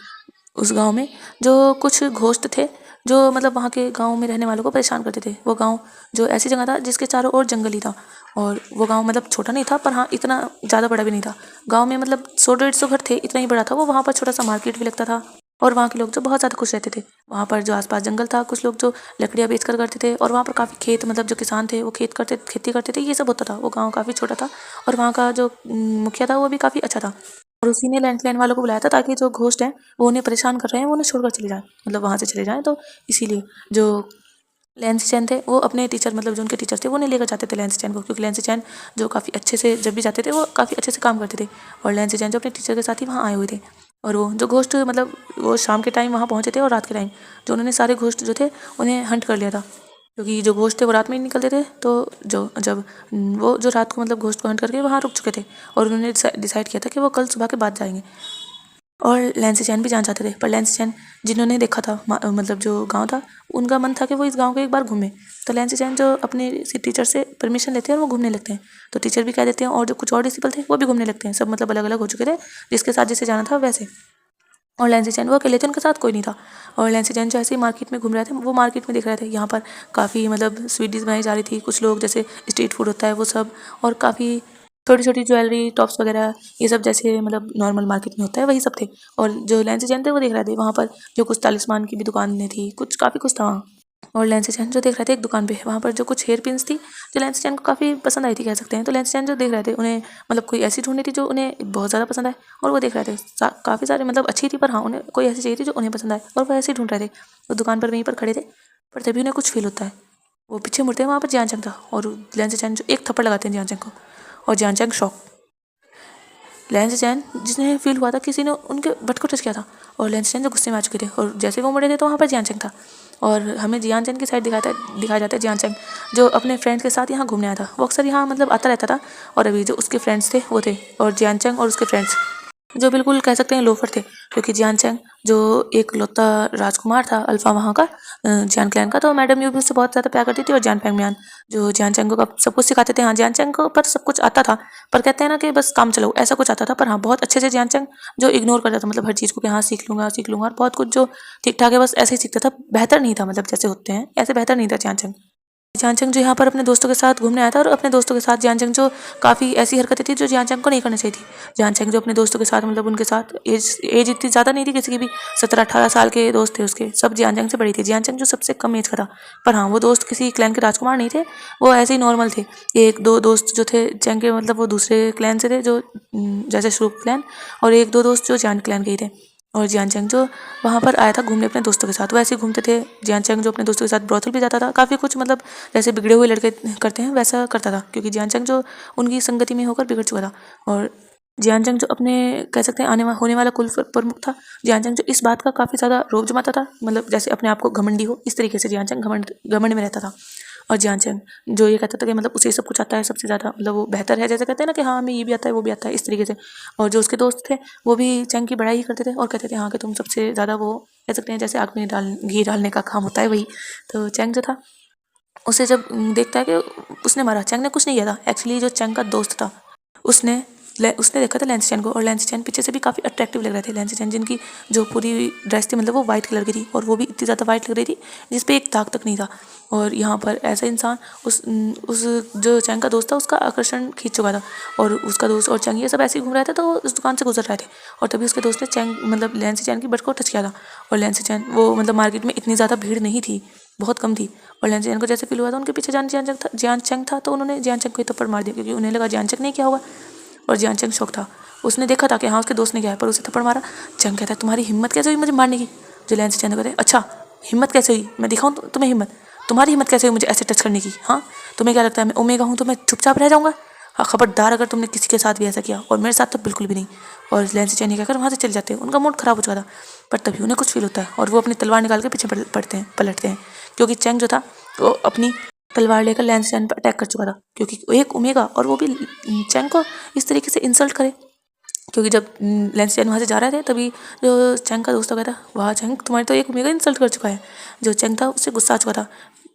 उस गांव में जो कुछ घोस्ट थे जो मतलब वहाँ के गांव में रहने वालों को परेशान करते थे। वो गांव जो ऐसी जगह था जिसके चारों ओर जंगल ही था, और वो गांव मतलब छोटा नहीं था, पर हाँ इतना ज़्यादा बड़ा भी नहीं था। गांव में मतलब 100-150 घर थे, इतना ही बड़ा था वो। वहाँ पर छोटा सा मार्केट भी लगता था, और वहाँ के लोग जो बहुत ज़्यादा खुश रहते थे। वहाँ पर जो आसपास जंगल था, कुछ लोग जो लकड़ियाँ बेच कर करते थे, और वहाँ पर काफ़ी खेत, मतलब जो किसान थे वो खेती करते थे, ये सब होता था। वो गाँव काफ़ी छोटा था, और वहाँ का जो मुखिया था वो भी काफ़ी अच्छा था। और उसी ने लैंडलाइन वालों को बुलाया था ताकि जो घोस्ट हैं वो उन्हें परेशान कर रहे हैं वो उन्हें छोड़कर चले जाएं, मतलब वहाँ से चले जाएं। तो इसीलिए जो लैंस चैन थे वो अपने टीचर, मतलब जो उनके टीचर थे वो उन्हें लेकर जाते थे लैंस चैन को, क्योंकि लैंस चैन जो काफ़ी अच्छे से जब भी जाते थे वो काफ़ी अच्छे से काम करते थे। और लैंस चैन जो अपने टीचर के साथ ही वहाँ आए हुए थे, और वो जो घोस्ट मतलब वो शाम के टाइम वहाँ पहुँचे थे, और रात के टाइम जो उन्होंने सारे घोस्ट जो थे उन्हें हंट कर लिया था, क्योंकि जो घोस्ट थे वो रात में ही निकलते थे। तो जो जब वो जो रात को मतलब घोस्ट को हंट करके वहाँ रुक चुके थे, और उन्होंने डिसाइड किया था कि वो कल सुबह के बाद जाएंगे। और लैंसी चैन भी जाना चाहते थे, पर लैंसी चैन जिन्होंने देखा था मतलब जो गांव था, उनका मन था कि वो इस गांव को एक बार घूमे। तो लैंसी चैन जो अपने टीचर से परमिशन लेते हैं और वो घूमने लगते हैं। तो टीचर भी कह देते हैं, और जो कुछ और डिसिपल थे वो भी घूमने लगते हैं। सब मतलब अलग अलग हो चुके थे, जिसके साथ जिसे जाना था वैसे। और लैंसी चैन वो अकेले थे, उनके साथ कोई नहीं था। और लैंसी चैन जो ऐसे ही मार्केट में घूम रहे थे, वो मार्केट में देख रहे थे यहाँ पर काफ़ी मतलब स्वीट डिश बनाई जा रही थी। कुछ लोग जैसे स्ट्रीट फूड होता है वो सब, और काफ़ी छोटी छोटी ज्वेलरी टॉप्स वगैरह, ये सब जैसे मतलब नॉर्मल मार्केट में होता है वही सब थे। और जो लैंसी चैन थे वो देख रहे थे वहाँ पर जो कुछ तालिस्मान की भी दुकानें थी, कुछ काफ़ी कुछ था वहाँ। और लैंसी चैन जो देख रहे थे एक दुकान पे, वहाँ पर जो कुछ हेयर पिन्स थी जो लैंसी चैन को काफ़ी पसंद आई थी कह सकते हैं। तो लैंसी चैन जो देख रहे थे उन्हें मतलब कोई ऐसी ढूंढनी थी जो उन्हें बहुत ज़्यादा पसंद आए, और वो देख रहे थे काफ़ी सारे मतलब अच्छी थी, पर हाँ उन्हें कोई ऐसी चाहिए थी जो उन्हें पसंद आए, और वो ऐसे ही ढूंढ रहे थे। वो दुकान पर वहीं पर खड़े थे, पर तभी उन्हें कुछ फील होता है। वो पीछे मुड़ते हैं, वहाँ पर जियान चंग था, और लैंसी चैन जो एक थप्पड़ लगाते हैं जियान चंग को, और जियान चंग शॉक। लैंसी चैन जिसने फील हुआ था किसी ने उनके बट को टच किया था, और लैंसी चैन जो गुस्से में आ चुके थे, और जैसे वो मुड़े थे तो वहाँ पर जियान चंग था। और हमें जियान चंग की साइड दिखाया जाता है जियान चंग जो अपने फ्रेंड्स के साथ यहाँ घूमने आया था। वो अक्सर यहाँ मतलब आता रहता था, और अभी जो उसके फ्रेंड्स थे वो थे, और जियान चंग और उसके फ्रेंड्स जो बिल्कुल कह सकते हैं लोफर थे, क्योंकि जियान चंग जो एक लौता राजकुमार था अल्फा वहाँ का जियान क्लैन का, तो मैडम यू भी उससे बहुत ज़्यादा प्यार करती थी। और जान पैंगमियान जो जियान चंग को सब कुछ सिखाते थे। हाँ जियान चंग को पर सब कुछ आता था, पर कहते हैं ना कि बस काम चलाओ ऐसा कुछ आता था, पर हाँ बहुत अच्छे से जियान चंग जो इग्नोर करता था, मतलब हर चीज़ को कि हाँ सीख लूँगा, और बहुत कुछ जो ठीक ठाक है बस ऐसे ही सीखता था। बेहतर नहीं था, मतलब जैसे होते हैं ऐसे बेहतर नहीं था जियान चंग। जियान चंग जो यहाँ पर अपने दोस्तों के साथ घूमने आया था, और अपने दोस्तों के साथ जियान चंग जो काफ़ी ऐसी हरकतें थी जो जियान चंग को नहीं करनी चाहिए थी। जियान चंग जो अपने दोस्तों के साथ मतलब उनके साथ एज इतनी ज़्यादा नहीं थी किसी की भी, 17-18 साल के दोस्त थे उसके, सब जियान चंग से बड़ी थी। जियान चंग जो सबसे कम एज का था, पर हाँ वो दोस्त किसी क्लैन के राजकुमार नहीं थे, वो ऐसे ही नॉर्मल थे। एक दो दोस्त जो थे चंग के मतलब वो दूसरे क्लैन से थे, जो जैसे शुरू क्लैन, और एक दो दोस्त जो जियान क्लैन के ही थे। और जियान चंग जो वहाँ पर आया था घूमने अपने दोस्तों के साथ, वो ऐसे ही घूमते थे। जियान चंग जो अपने दोस्तों के साथ ब्रोथल भी जाता था, काफ़ी कुछ मतलब जैसे बिगड़े हुए लड़के करते हैं वैसा करता था, क्योंकि जियान चंग जो उनकी संगति में होकर बिगड़ चुका था। और जियान चंग जो अपने कह सकते हैं होने वाला कुल प्रमुख था। जियान चंग जो इस बात का काफ़ी ज़्यादा रोब जमाता था, मतलब जैसे अपने आप को घमंडी हो, इस तरीके से जियान चंग घमंड में रहता था। और जियान चंग जो ये कहता था कि मतलब उसे सब कुछ आता है सबसे ज़्यादा, मतलब वो बेहतर है, जैसे कहते हैं ना कि हाँ हमें ये भी आता है वो भी आता है, इस तरीके से। और जो उसके दोस्त थे वो भी चंग की बड़ाई ही करते थे, और कहते थे हाँ कि तुम सबसे ज़्यादा वो कह सकते हैं जैसे आग में घी डालने का काम होता है वही। तो चंग जो था उसे जब देखता है कि उसने मारा, चंग ने कुछ नहीं किया था एक्चुअली, जो चंग का दोस्त था उसने देखा था लैंसी चैन को, और लैंसी चैन पीछे से भी काफ़ी अट्रैक्टिव लग रहे थे। लैंसी चैन जिनकी जो पूरी ड्रेस थी मतलब वो वाइट कलर की थी, और वो भी इतनी ज़्यादा वाइट लग रही थी जिस पे एक दाग तक नहीं था। और यहाँ पर ऐसा इंसान उस जो चैंग का दोस्त था उसका आकर्षण खींच चुका था, और उसका दोस्त और चैंग ये सब ऐसे ही घूम रहे थे, तो वो उस दुकान से गुजर रहे थे, और तभी उसके दोस्त ने चैंग मतलब लैंसी चैन की बट को टच किया था। और लैंसी चैन वो मतलब मार्केट में इतनी ज़्यादा भीड़ नहीं थी, बहुत कम थी, और लैंसी चैन को जैसे फील हुआ था उनके पीछे जियान चंग था, तो उन्होंने जियान चंग को ही थप्पड़ मार दिया, क्योंकि उन्हें लगा जियान चंग ने किया होगा। और जियान चंग शौक था, उसने देखा था कि हाँ उसके दोस्त ने किया है, पर उसे थप्पड़ मारा। चंग कहता है तुम्हारी हिम्मत कैसे हुई मुझे मारने की। जो लैंसी चैन कहते हैं अच्छा हिम्मत कैसे हुई, मैं दिखाऊँ तुम्हें हिम्मत, तुम्हारी हिम्मत कैसे हुई मुझे ऐसे टच करने की। हाँ तुम्हें क्या लगता है मैं ओमेगा हूँ तो मैं चुपचाप रह जाऊँगा। हाँ खबरदार अगर तुमने किसी के साथ भी ऐसा किया, और मेरे साथ तो बिल्कुल भी नहीं। और लैंसी चैन कहकर वहाँ से चले जाते हैं, उनका मूड खराब हो चुका था। पर तभी उन्हें कुछ फील होता है, और वो अपनी तलवार निकाल के पीछे पलटते हैं, क्योंकि चंग जो था वो अपनी तलवार लेकर लैंसी चैन पर अटैक कर चुका था, क्योंकि एक ओमेगा और वो भी चंग को इस तरीके से इंसल्ट करे। क्योंकि जब लैंसी चैन वहाँ से जा रहे थे तभी जो चंग का दोस्त कहता वाह चंग तुम्हारी तो एक ओमेगा इंसल्ट कर चुका है। जो चंग था उससे गुस्सा आ चुका था,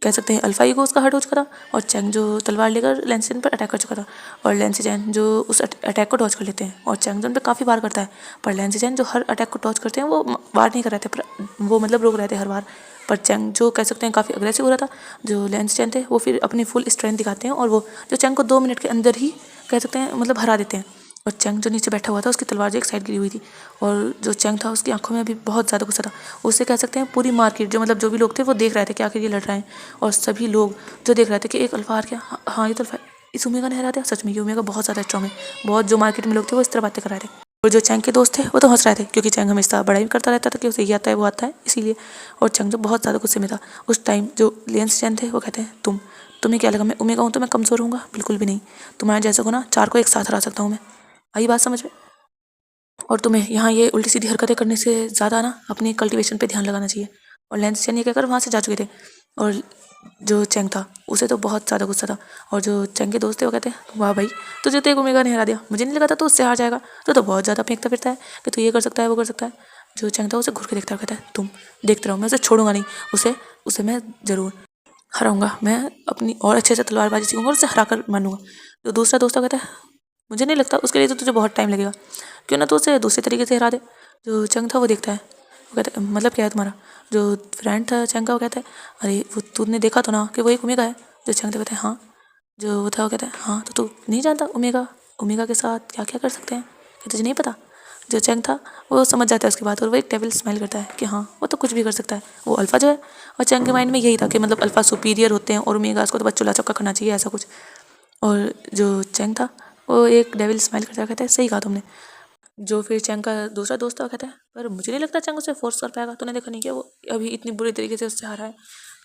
कह सकते हैं अल्फा ईगो उसका हर्ट हो चुका था, और चैंग जो तलवार लेकर लैंसी चैन पर अटैक कर चुका था, और लैंसी चैन जो उस अटैक को डॉज कर लेते हैं, और चैंग जो उन पर काफ़ी वार करता है, पर लैंसी चैन जो हर अटैक को डॉज करते हैं वो वार नहीं कर रहे थे, पर वो मतलब रोक रहे थे हर बार। पर चैंग जो कह सकते हैं काफ़ी अग्रेसिव हो रहा था, जो लैंसी चैन थे वो फिर अपनी फुल स्ट्रेंथ दिखाते हैं, और वो जो चैंग को 2 मिनट के अंदर ही कह सकते हैं मतलब हरा देते हैं। और चैंग जो नीचे बैठा हुआ था उसकी तलवार जो एक साइड गिरी हुई थी, और जो चैंग था उसकी आंखों में अभी बहुत ज़्यादा गुस्सा था। उससे कह सकते हैं पूरी मार्केट जो मतलब जो भी लोग थे वो देख रहे थे कि आखिर ये लड़ रहे हैं, और सभी लोग जो देख रहे थे कि एक अल्फा हार गया, हाँ ये तो अल्फा, इस ओमेगा ने हरा दिया, सच में ये ओमेगा बहुत ज़्यादा स्ट्रॉन्ग है। बहुत जो मार्केट में लोग थे वो इस तरह बातें कर रहे थे, और जो चैंग के दोस्त थे वो तो हंस रहे थे, क्योंकि चैंग हमेशा बड़ाई करता रहता था कि उसे ये आता है वो आता है इसीलिए। और चैंग जो बहुत ज़्यादा गुस्से में था उस टाइम, जो लेंस चैन थे वो कहते हैं तुम्हें क्या लगा मैं ओमेगा हूँ तो मैं कमज़ोर हूँगा? बिल्कुल भी नहीं, तुम्हारे जैसे को ना 4 को एक साथ हरा सकता हूँ मैं, आई बात समझ में? और तुम्हें यहाँ ये उल्टी सीधी हरकतें करने से ज़्यादा ना अपनी कल्टीवेशन पे ध्यान लगाना चाहिए। और लेंस चैन ये कहकर वहाँ से जा चुके थे, और जो चैंग था उसे तो बहुत ज़्यादा गुस्सा था, और जो चैंग के दोस्त थे वो कहते हैं वाह भाई, तुझे तो एक ओमेगा ने हरा दिया, मुझे नहीं लगा था तो उससे हार जाएगा, तो बहुत ज़्यादा फेंकता फिरता है कि तू ये कर सकता है वो कर सकता है। जो चैंग था उसे घूर के देखता कहता है तुम देखते रहो, मैं उसे छोड़ूंगा नहीं, उसे उसे मैं ज़रूर हराऊंगा, मैं अपनी और अच्छे से तलवारबाजी सीखूंगा और उसे हरा कर मानूंगा। जो दूसरा दोस्त कहता है मुझे नहीं लगता, उसके लिए तो तुझे बहुत टाइम लगेगा, क्यों ना तो उसे दूसरे तरीके से हरा दे। जो चंग था वो देखता है, वो कहता है मतलब क्या है तुम्हारा? जो फ्रेंड था चंग का वो कहता है अरे वो तूने देखा तो ना कि वो एक ओमेगा है? जो चंग था कहता है हाँ। जो वो था वो कहता है हाँ तो तू नहीं जानता ओमेगा ओमेगा के साथ क्या क्या कर सकते हैं, क्या तुझे नहीं पता? जो चंग था वो समझ जाता है उसकी बात, और वो एक डेविल स्माइल करता है कि हाँ वो तो कुछ भी कर सकता है, वो अल्फ़ा जो है। और चंग के माइंड में यही था कि मतलब अल्फ़ा सुपीरियर होते हैं और ओमेगास को तो बस चूल्हा चौका करना चाहिए ऐसा कुछ। और जो चंग था वो एक डेविल स्माइल करता कहता है सही कहा तुमने। जो फिर चंग का दूसरा दोस्त था वो कहता है पर मुझे नहीं लगता चंग उसे फोर्स कर पाएगा, तूने देखा नहीं क्या वो अभी इतनी बुरी तरीके से उससे हारा है।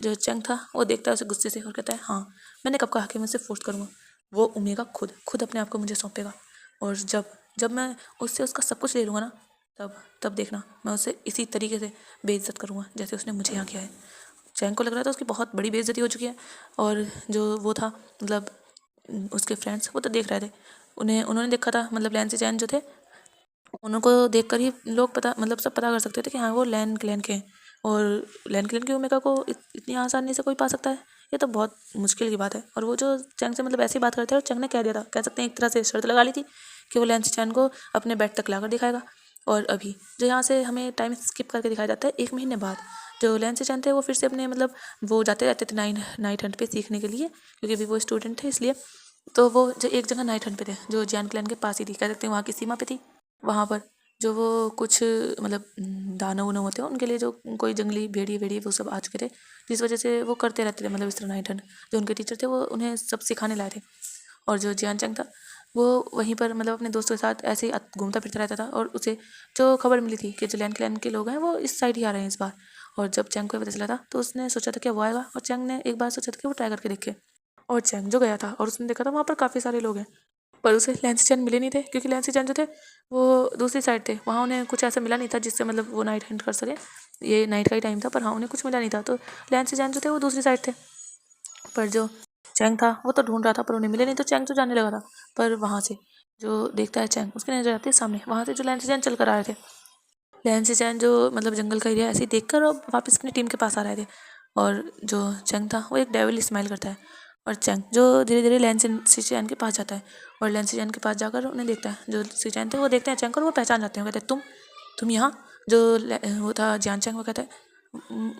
जो चंग था वो देखता है उसे गुस्से से और कहता है हाँ मैंने कब कहा कि मैं उसे फोर्स करूँगा, वो ओमेगा खुद खुद अपने आप को मुझे सौंपेगा, और जब जब मैं उससे उसका सब कुछ ले लूँगा ना तब तब देखना मैं उसे इसी तरीके से बेइज्जत करूँगा जैसे उसने मुझे यहाँ किया है। चैंग को लग रहा था उसकी बहुत बड़ी बेइज्जती हो चुकी है, और जो वो था मतलब उसके फ्रेंड्स वो तो देख रहे थे, उन्होंने देखा था मतलब लैन से चैन जो थे उनको देखकर ही लोग पता मतलब सब पता कर सकते थे कि हाँ वो लैन क्लैन के हैं, और लैन क्लैन की ओमेगा को इतनी आसानी से कोई पा सकता है, ये तो बहुत मुश्किल की बात है। और वो जो चंग से मतलब ऐसी बात करते हैं और चंग ने कह दिया था, कह सकते हैं एक तरह से शर्त लगा ली थी कि वो लैन से चैन को अपने बेड तक लाकर दिखाएगा। और अभी जो यहाँ से हमें टाइम स्किप करके दिखाया जाता है 1 महीने बाद, जो लैन से चैन थे वो फिर से अपने मतलब वो जाते रहते थे नाइट हंट पे सीखने के लिए, क्योंकि अभी वो स्टूडेंट थे इसलिए। तो वो जो एक जगह नाइट हंट पे थे जो जियान क्लैन के पास ही थी, कह सकते हैं वहाँ की सीमा पे थी। वहाँ पर जो वो कुछ मतलब दानव उनव होते हैं उनके लिए जो कोई जंगली भेड़िए वेड़िए वो सब आ चुके थे, जिस वजह से वो करते रहते थे मतलब इस तरह नाइट हंट। जो उनके टीचर थे वो उन्हें सब सिखाने लाए थे, और जो जियान चंग था वो वहीं पर मतलब अपने दोस्तों के साथ ऐसे ही घूमता फिरता रहता था, और उसे जो खबर मिली थी कि जो लैन क्लैन के लोग हैं वो इस साइड ही आ रहे हैं इस बार। और जब चंग को पता चला था तो उसने सोचा था कि वो आएगा, और चंग ने एक बार सोचा था कि वो ट्राई करके देखे। और चैंग जो गया था और उसने देखा था वहाँ पर काफ़ी सारे लोग हैं, पर उसे लैंसी चैन मिले नहीं थे, क्योंकि लैंसी चैन जो थे वो दूसरी साइड थे, वहाँ उन्हें कुछ ऐसा मिला नहीं था जिससे मतलब वो नाइट हंट कर सके। ये नाइट का ही टाइम था पर हाँ उन्हें कुछ मिला नहीं था, तो लैंसी चैन जो थे वो दूसरी साइड थे। पर जो चैंग था वो तो ढूंढ रहा था पर उन्हें मिले नहीं, तो चैंग तो जाने लगा था। पर वहाँ से जो देखता है चैंग उसकी नजर आती है सामने, वहाँ से जो लैंसी चैन चल कर आ रहे थे। लैंसी चैन जो मतलब जंगल का एरिया ऐसे ही देख कर और वापस अपनी टीम के पास आ रहे थे, और जो चंग था वो एक डेविल स्माइल करता है, और चंग जो धीरे धीरे लैंसी चैन के पास जाता है, और लैंसी चैन के पास जाकर उन्हें देखता है। जो सी चैन थे वो देखते हैं चंग को और वो पहचान जाते हैं, वो कहते हैं तुम यहाँ। जो वो था जियान चंग वो कहता है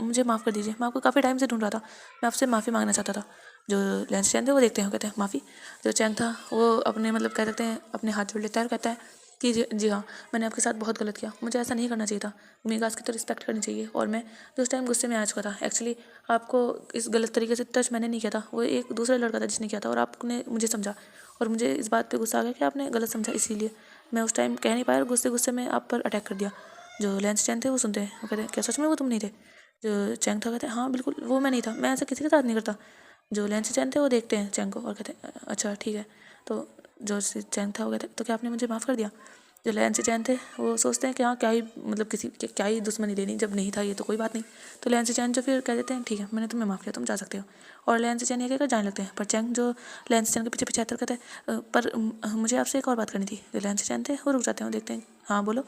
मुझे माफ़ कर दीजिए, मैं आपको काफ़ी टाइम से ढूंढ रहा था, मैं आपसे माफ़ी मांगना चाहता था। जो लैंसी चैन थे वो देखते हैं वो कहते हैं माफ़ी। जो चैंग था वो अपने मतलब कह सकते हैं अपने हाथ जोड़ लेता है और कहता है कि जी हाँ मैंने आपके साथ बहुत गलत किया, मुझे ऐसा नहीं करना चाहिए था, ओमेगास की तो रिस्पेक्ट करनी चाहिए, और मैं जो उस टाइम गुस्से में आ चुका था एक्चुअली आपको इस गलत तरीके से टच मैंने नहीं किया था, वो एक दूसरा लड़का था जिसने किया था, और आपने मुझे समझा और मुझे इस बात पे गुस्सा आ गया कि आपने गलत समझा, इसीलिए मैं उस टाइम कह नहीं पाया और गुस्से गुस्से में आप पर अटैक कर दिया। जो लैंस चैन थे वो सुनते हैं वो कहते हैं क्या सच में वो तुम नहीं थे? जो चैंग था कहते हैं हाँ बिल्कुल वो मैं नहीं था, मैं ऐसा किसी के साथ नहीं करता। जो लैंस चैन थे वो देखते हैं चैंग को और कहते हैं अच्छा ठीक है। तो जो चैंग था वो कहते हैं तो क्या आपने मुझे माफ़ कर दिया? जो लैंसी चैन थे वो सोचते हैं कि हाँ क्या ही मतलब किसी क्या ही दुश्मनी लेनी, जब नहीं था ये तो कोई बात नहीं। तो लैंसी चैन जो फिर कह देते हैं ठीक है मैंने तुम्हें माफ़ किया तुम जा सकते हो, और लैंसी चैन ये कहकर जाने लगते हैं। पर चैंग जो लैंसी चैन के पीछे पीछे आकर कहते हैं पर मुझे आपसे एक और बात करनी थी। जो लैंसी चैन थे वो रुक जाते हैं, वो देखते हैं हाँ बोलो।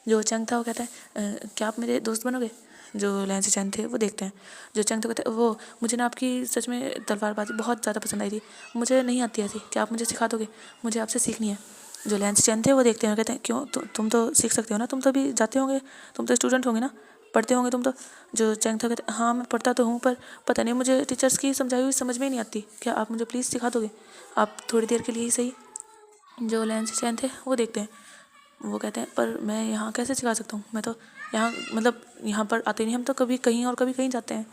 जो चंग था वो कहता है क्या आप मेरे दोस्त बनोगे? जो लैंसी चैन थे वो देखते हैं। जो चंग थे कहते हैं वो मुझे ना आपकी सच में तलवारबाजी बहुत ज़्यादा पसंद आई थी, मुझे नहीं आती ऐसी, क्या आप मुझे सिखा दोगे? मुझे आपसे सीखनी है। जो लैंसी चैन थे वो देखते हैं, कहते हैं क्यों तुम तो सीख सकते हो ना, तुम तो अभी जाते होंगे, तुम तो स्टूडेंट होंगे ना, पढ़ते होंगे तुम तो। जो चंग था कहते हैं हाँ मैं पढ़ता तो हूँ, पर पता नहीं मुझे टीचर्स की समझाई हुई समझ में ही नहीं आती, क्या आप मुझे प्लीज़ सिखा दोगे? आप थोड़ी देर के लिए ही सही। जो लैंसी चैन थे वो देखते हैं, वो कहते हैं पर मैं यहाँ कैसे सिखा सकता हूँ, मैं तो यहाँ मतलब यहाँ पर आते नहीं, हम तो कभी कहीं और कभी कहीं जाते हैं,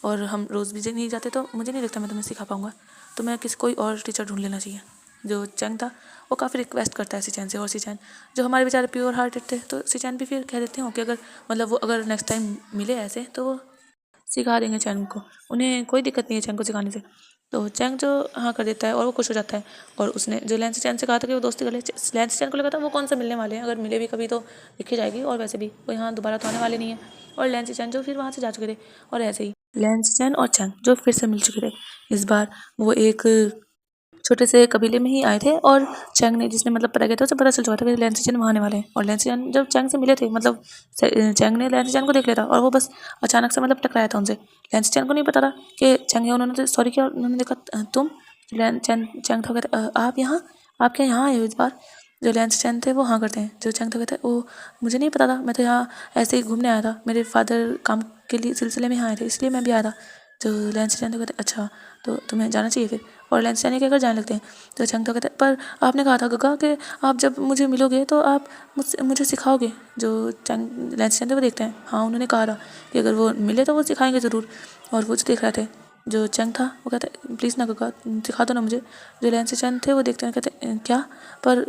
और हम रोज़ भी नहीं जाते, तो मुझे नहीं लगता मैं तुम्हें सिखा पाऊँगा, तो मैं किसी कोई और टीचर ढूंढ लेना चाहिए। जो चैंग था वो काफ़ी रिक्वेस्ट करता है सिचैन से, और सिचैन जो हमारे बेचारे प्योर हार्टेड थे, तो सिचैन भी फिर कह देते हो कि अगर मतलब वो अगर नेक्स्ट टाइम मिले ऐसे तो वो सिखा देंगे चैंग को, उन्हें कोई दिक्कत नहीं है चैंग को सिखाने से। तो चैंग जो हाँ कर देता है और वो खुश हो जाता है, और उसने जो लैंसी चैन से कहा था कि वो दोस्ती कर ले, लैंसी चैन को लगा था वो कौन सा मिलने वाले हैं, अगर मिले भी कभी तो दिखी जाएगी, और वैसे भी वो यहाँ दोबारा तो आने वाले नहीं है। और लैंसी चैन जो फिर वहाँ से जा चुके थे, और ऐसे ही लैंसी चैन और चैंग जो फिर से मिल चुके थे। इस बार वो एक छोटे से कबीले में ही आए थे, और चैंग ने जिसने मतलब पता किया था उसे पता चल चुका था कि लैंसी चैन वहाँ आने वाले हैं। और लैंसी चैन जब चैंग से मिले थे, मतलब चैंग ने लैंसी चैन को देख लिया था, और वो बस अचानक से मतलब टकराया था उनसे। लैंसी चैन को नहीं पता था कि चैंग है, उन्होंने सॉरी किया, और उन्होंने देखा तुम चैंग था कहते आप यहाँ, आप क्या यहाँ आए हो इस बार? जो लैंसी चैन थे वो हाँ करते हैं। जो चैंग था कहते हैं वो मुझे नहीं पता था, मैं तो यहाँ ऐसे ही घूमने आया था, मेरे फादर काम के लिए सिलसिले में यहाँ आए थे, इसलिए मैं भी आया था। जो लैंसी चैन तो कहते अच्छा तो तुम्हें जाना चाहिए फिर, और लैंसी चैन कहकर जाने लगते हैं। तो चैंग तो कहते पर आपने कहा था गगा कि आप जब मुझे मिलोगे तो आप मुझे सिखाओगे। जो चैंग लैंसी चैन थे वो देखते हैं, हाँ उन्होंने कहा था कि अगर वो मिले तो वो सिखाएंगे ज़रूर, और वो जो देख रहे थे। जो चैंग था वो कहते प्लीज़ ना गगा सिखा दो ना मुझे। जो लैंसी चैन थे वो देखते हैं, कहते क्या, पर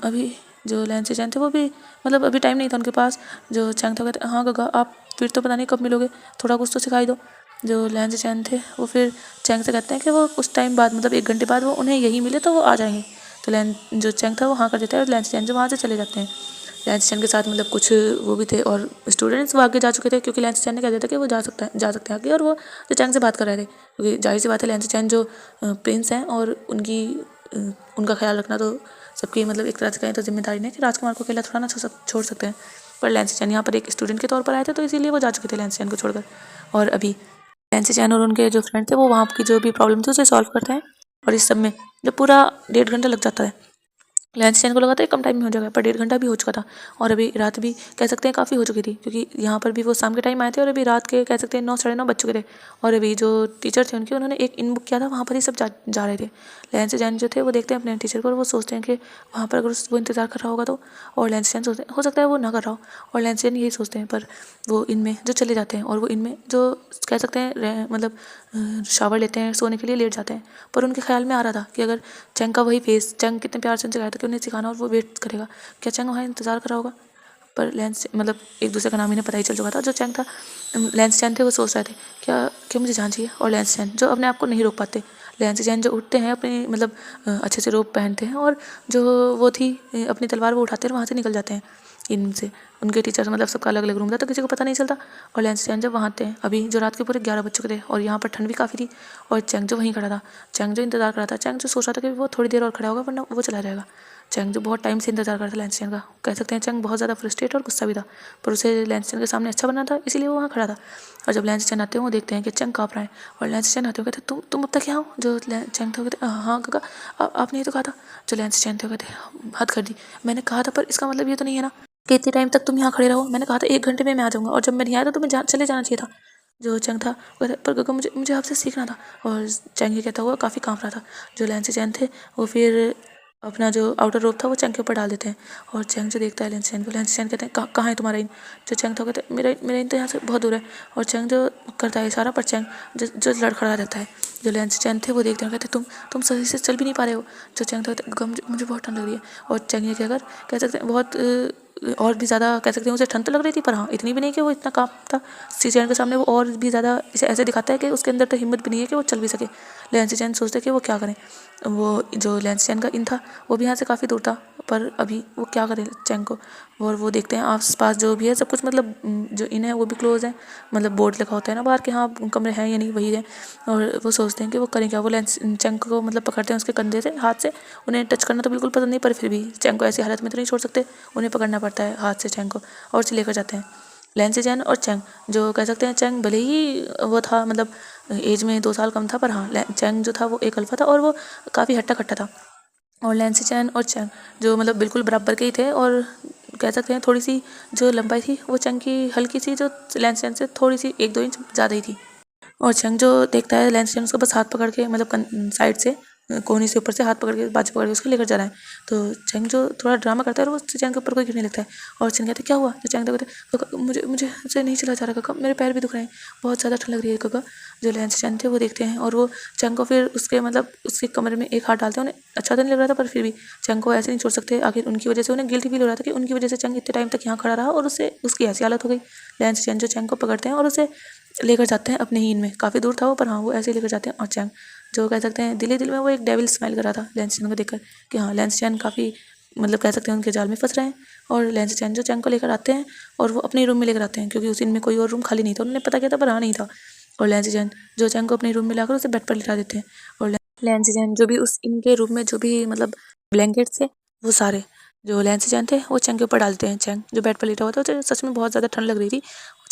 अभी जो लैंसी चैन थे वो भी मतलब अभी टाइम नहीं था उनके पास। जो चैंग था कहते हाँ गगा आप फिर तो पता नहीं कब मिलोगे, थोड़ा कुछ तो सिखाई दो। जो लैंसी चैन थे वो फिर चैंग से कहते हैं कि वो कुछ टाइम बाद मतलब 1 घंटे बाद वो उन्हें यही मिले तो वो आ जाएंगे। तो जो चैंग था वो हाँ कर देता है, और लैंसी चैन जो वहाँ से चले जाते हैं। लैंसी चैन के साथ मतलब कुछ वो भी थे और स्टूडेंट्स वो आगे जा चुके थे, क्योंकि लैंसी चैन ने कह दिया था कि वो जा सकते हैं आगे, और वो जो चैंग से बात कर रहे थे, क्योंकि जाहिर सी बात है लैंसी चैन जो प्रिंस हैं, और उनका ख्याल रखना तो सबकी मतलब एक तरह से कहें तो जिम्मेदारी नहीं कि राजकुमार को अकेला थोड़ा ना छोड़ सकते हैं। पर लैंसी चैन यहाँ पर एक स्टूडेंट के तौर पर आए थे, तो इसीलिए वो जा चुके थे लैंसी चैन को छोड़कर। और अभी लैंसी चैन और उनके जो फ्रेंड थे वो वहाँ की जो भी प्रॉब्लम थी उसे सॉल्व करते हैं, और इस सब में जब पूरा 1.5 घंटा लग जाता है। लैंसी चैन को लगा था कम टाइम में हो जाएगा, पर 1.5 घंटा भी हो चुका था, और अभी रात भी कह सकते हैं काफ़ी हो चुकी थी, क्योंकि यहाँ पर भी वो शाम के टाइम आए थे, और अभी रात के कह सकते हैं 9 साढ़े 9 बज चुके थे। और अभी जो टीचर थे उनके उन्होंने एक इन बुक किया था, वहाँ पर ही सब जा रहे थे। लैंसी चैन जो थे वो देखते हैं अपने टीचर को, और वो सोचते हैं कि वहाँ पर अगर वो इंतज़ार कर रहा होगा तो, और लैंसी चैन सोचते हैं हो सकता है वो ना कर रहा हो, और लैंसी चैन यही सोचते हैं, पर वो इनमें जो चले जाते हैं, और वो इनमें जो कह सकते हैं मतलब शावर लेते हैं, सोने के लिए लेट जाते हैं। पर उनके ख्याल में आ रहा था कि अगर चैंग का वही फेस, चैंग कितने प्यार से उनसे कहा था कि उन्हें सिखाना और वो वेट करेगा, क्या चैंग वहाँ इंतज़ार कर रहा होगा? पर लैंस मतलब एक दूसरे का नाम इन्हें पता ही चल चुका था। जो चैंग था, लैंस चैन थे वो सोच रहे थे क्या मुझे जान चाहिए, और लैंस चैन जो अपने आप को नहीं रोक पाते। लैंस चैन जो उठते हैं अपने मतलब अच्छे से रोब पहनते हैं, और जो वो थी अपनी तलवार वो उठाते हैं और वहाँ से निकल जाते हैं। इनसे उनके टीचर मतलब सबका अलग अलग रूम था, तो किसी को पता नहीं चलता। और लैंसी चैन जब वहाँ आते हैं, अभी जो रात के पूरे 11 बज चुके थे, और यहाँ पर ठंड भी काफ़ी थी, और चैंग जो वहीं खड़ा था, चैंग जो इंतज़ार कर रहा था, चैंग जो सोच रहा था कि वो थोड़ी देर और खड़ा होगा वरना वो चला जाएगा। चैंग जो बहुत टाइम से इंतजार कर रहा था लैंसी चैन का, कह सकते हैं चैंग बहुत ज़्यादा फ्रस्ट्रेट और गुस्सा भी था, पर उसे लैंसी चैन के सामने अच्छा बनना था, इसीलिए वो वहाँ खड़ा था। और जब लैंसी चैन आते हैं वो देखते हैं कि चैंग काँप रहा है, और लैंसी चैन आते हुए कहते तुम अब तक यहाँ हो? जो चैंग था कहते हाँ काका, आपने ये तो कहा था। जो लैंसी चैन थे कहते हद कर दी, मैंने कहा था, पर इसका मतलब ये तो नहीं है ना कि इतने टाइम तक तुम यहाँ खड़े रहो, मैंने कहा था 1 घंटे में मैं आ जाऊँगा, और जब मैं नहीं आया तो तुम्हें चले जाना चाहिए था। जो चैंग था पर गगा मुझे आपसे सीखना था, और चैंग ये कहता हुआ काफ़ी काँप रहा था। जो लैंसी चैन थे वो फिर अपना जो आउटर रोप था वो चैंग के ऊपर डाल देते हैं, और चैंग जो देखता है लैंसी चैन को, लैंसी चैन कहते हैं कहाँ है तुम्हारा इन? जो चैंग था कहते हैं मेरा इन तो यहाँ से बहुत दूर है, और चैंग जो करता है इशारा, पर चैंग जो लड़खड़ा रहता है। जो लैंसी चैन थे वो देखते हैं, कहते तुम सही से चल भी नहीं पा रहे हो। जो चैंग था कहते मुझे बहुत ठंड लग रही है, और चैंग ये कहकर कह सकते हैं बहुत और भी ज़्यादा कह सकते हैं उसे ठंड तो लग रही थी, पर हाँ इतनी भी नहीं कि वो इतना काँपता। लैंसी चैन के सामने वो और भी ज़्यादा इसे ऐसे दिखाता है कि उसके अंदर तो हिम्मत भी नहीं है कि वो चल भी सके। लैंसी चैन सोचते कि वो क्या करें। वो जो लैंसी चैन का इन था वो भी यहाँ से काफ़ी दूर था, पर अभी वो क्या करे चैंग को। और वो देखते हैं आस पास जो भी है सब कुछ, मतलब जो इन है वो भी क्लोज है, मतलब बोर्ड लिखा होता है ना बाहर कि हाँ कमरे हैं या नहीं, वही है। और वो सोचते हैं कि वो करें क्या। वो चैंग को मतलब पकड़ते हैं उसके कंधे से, हाथ से। उन्हें टच करना तो बिल्कुल पसंद नहीं, पर फिर भी चैंग को ऐसी हालत में तो नहीं छोड़ सकते, उन्हें पकड़ना पड़ता है हाथ से चैंग को और से लेकर जाते हैं। लैंसी चैन और चैंग, जो कह सकते हैं चैंग भले ही वो था मतलब एज में 2 साल कम था, पर हाँ चैंग जो था वो एक अल्फा था और वो काफ़ी हट्टा कट्टा था। और लैंसी चैन और चैंग जो मतलब बिल्कुल बराबर के ही थे, और कह सकते हैं थोड़ी सी जो लंबाई थी वो चैंग की हल्की सी, जो लैंसी चैन से थोड़ी सी 1-2 इंच ज़्यादा ही थी। और चैंग जो देखता है लैंसी चैन उसको बस हाथ पकड़ के मतलब साइड से कोहनी से ऊपर से हाथ पकड़ के बाजू पकड़ के उसको लेकर जा रहा है। तो चैंग जो थोड़ा ड्रामा करता है और वो चैंग के ऊपर कोई गिरने लगता है। और चैंग कहते क्या हुआ। तो चैंग तो कहते काका मुझे मुझे से नहीं चला जा रहा काका, मेरे पैर भी दुख रहे हैं, बहुत ज़्यादा ठंड लग रही है काका। जो लैंसी चैन थे वो देखते हैं और वो चैंग को फिर उसके मतलब उसके कमरे में एक हाथ डालते हैं। उन्हें अच्छा तो नहीं लग रहा था, पर फिर भी चैंग को ऐसे नहीं छोड़ सकते। आखिर उनकी वजह से उन्हें गिल्टी फील हो रहा था कि उनकी वजह से चैंग इतने टाइम तक यहाँ खड़ा रहा और उससे उसकी ऐसी हालत हो गई। लैंसी चैन जो चैंग को पकड़ते हैं और उसे लेकर जाते हैं अपने ही में, काफ़ी दूर था वो, पर हाँ वो ऐसे ही लेकर जाते हैं। और चैंग जो कह सकते हैं दिल ही दिल में वो एक डेविल स्माइल कर रहा था लैंसी चैन को देखकर कि हाँ लैंसी चैन काफ़ी मतलब कह सकते हैं उनके जाल में फंस रहे हैं। और लैंसी चैन जो चैंग को लेकर आते हैं और वो अपने रूम में लेकर आते हैं, क्योंकि उस दिन में कोई और रूम खाली नहीं था, उन्होंने पता किया था पर हाँ नहीं था। और लैंसी चैन जो चैंग को अपने रूम में लाकर उसे बेड पर लिटा देते हैं। और लैंसी चैन जो भी उस इनके रूम में जो भी मतलब ब्लैंकेट थे वो सारे जो लैंसी चैन थे वो चैंग के ऊपर डालते हैं। चैंग जो बेड पर लेटा हुआ था, उसे सच में बहुत ज़्यादा ठंड लग रही थी।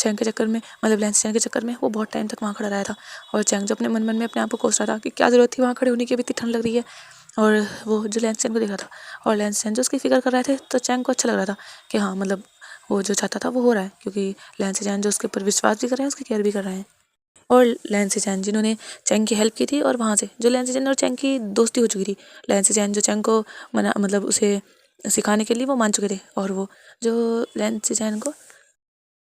चैंग के चक्कर में मतलब लैंसी चैन के चक्कर में वो बहुत टाइम तक वहाँ खड़ा रहा था। और चैंग जो अपने मन मन में अपने आप को कोस रहा था कि क्या ज़रूरत थी वहाँ खड़े होने की, अभी इतनी ठंड लग रही है। और वो जो लैंसी चैन को देख रहा था और लैंसी चैन जो उसकी फिक्र कर रहे थे, तो चैंग को अच्छा लग रहा था कि हाँ मतलब वो जो चाहता था वो हो रहा है, क्योंकि लैंसी चैन जो उसके ऊपर विश्वास भी कर रहे हैं, उसकी केयर भी कर रहे हैं। और लैंसी चैन जिन्होंने चैंग की हेल्प की थी, और वहाँ से जो लैंसी चैन और चैंग की दोस्ती हो चुकी थी। लैंसी चैन जो चैंग को मना मतलब उसे सिखाने के लिए वो मान चुके थे, और वो जो लैंसी चैन को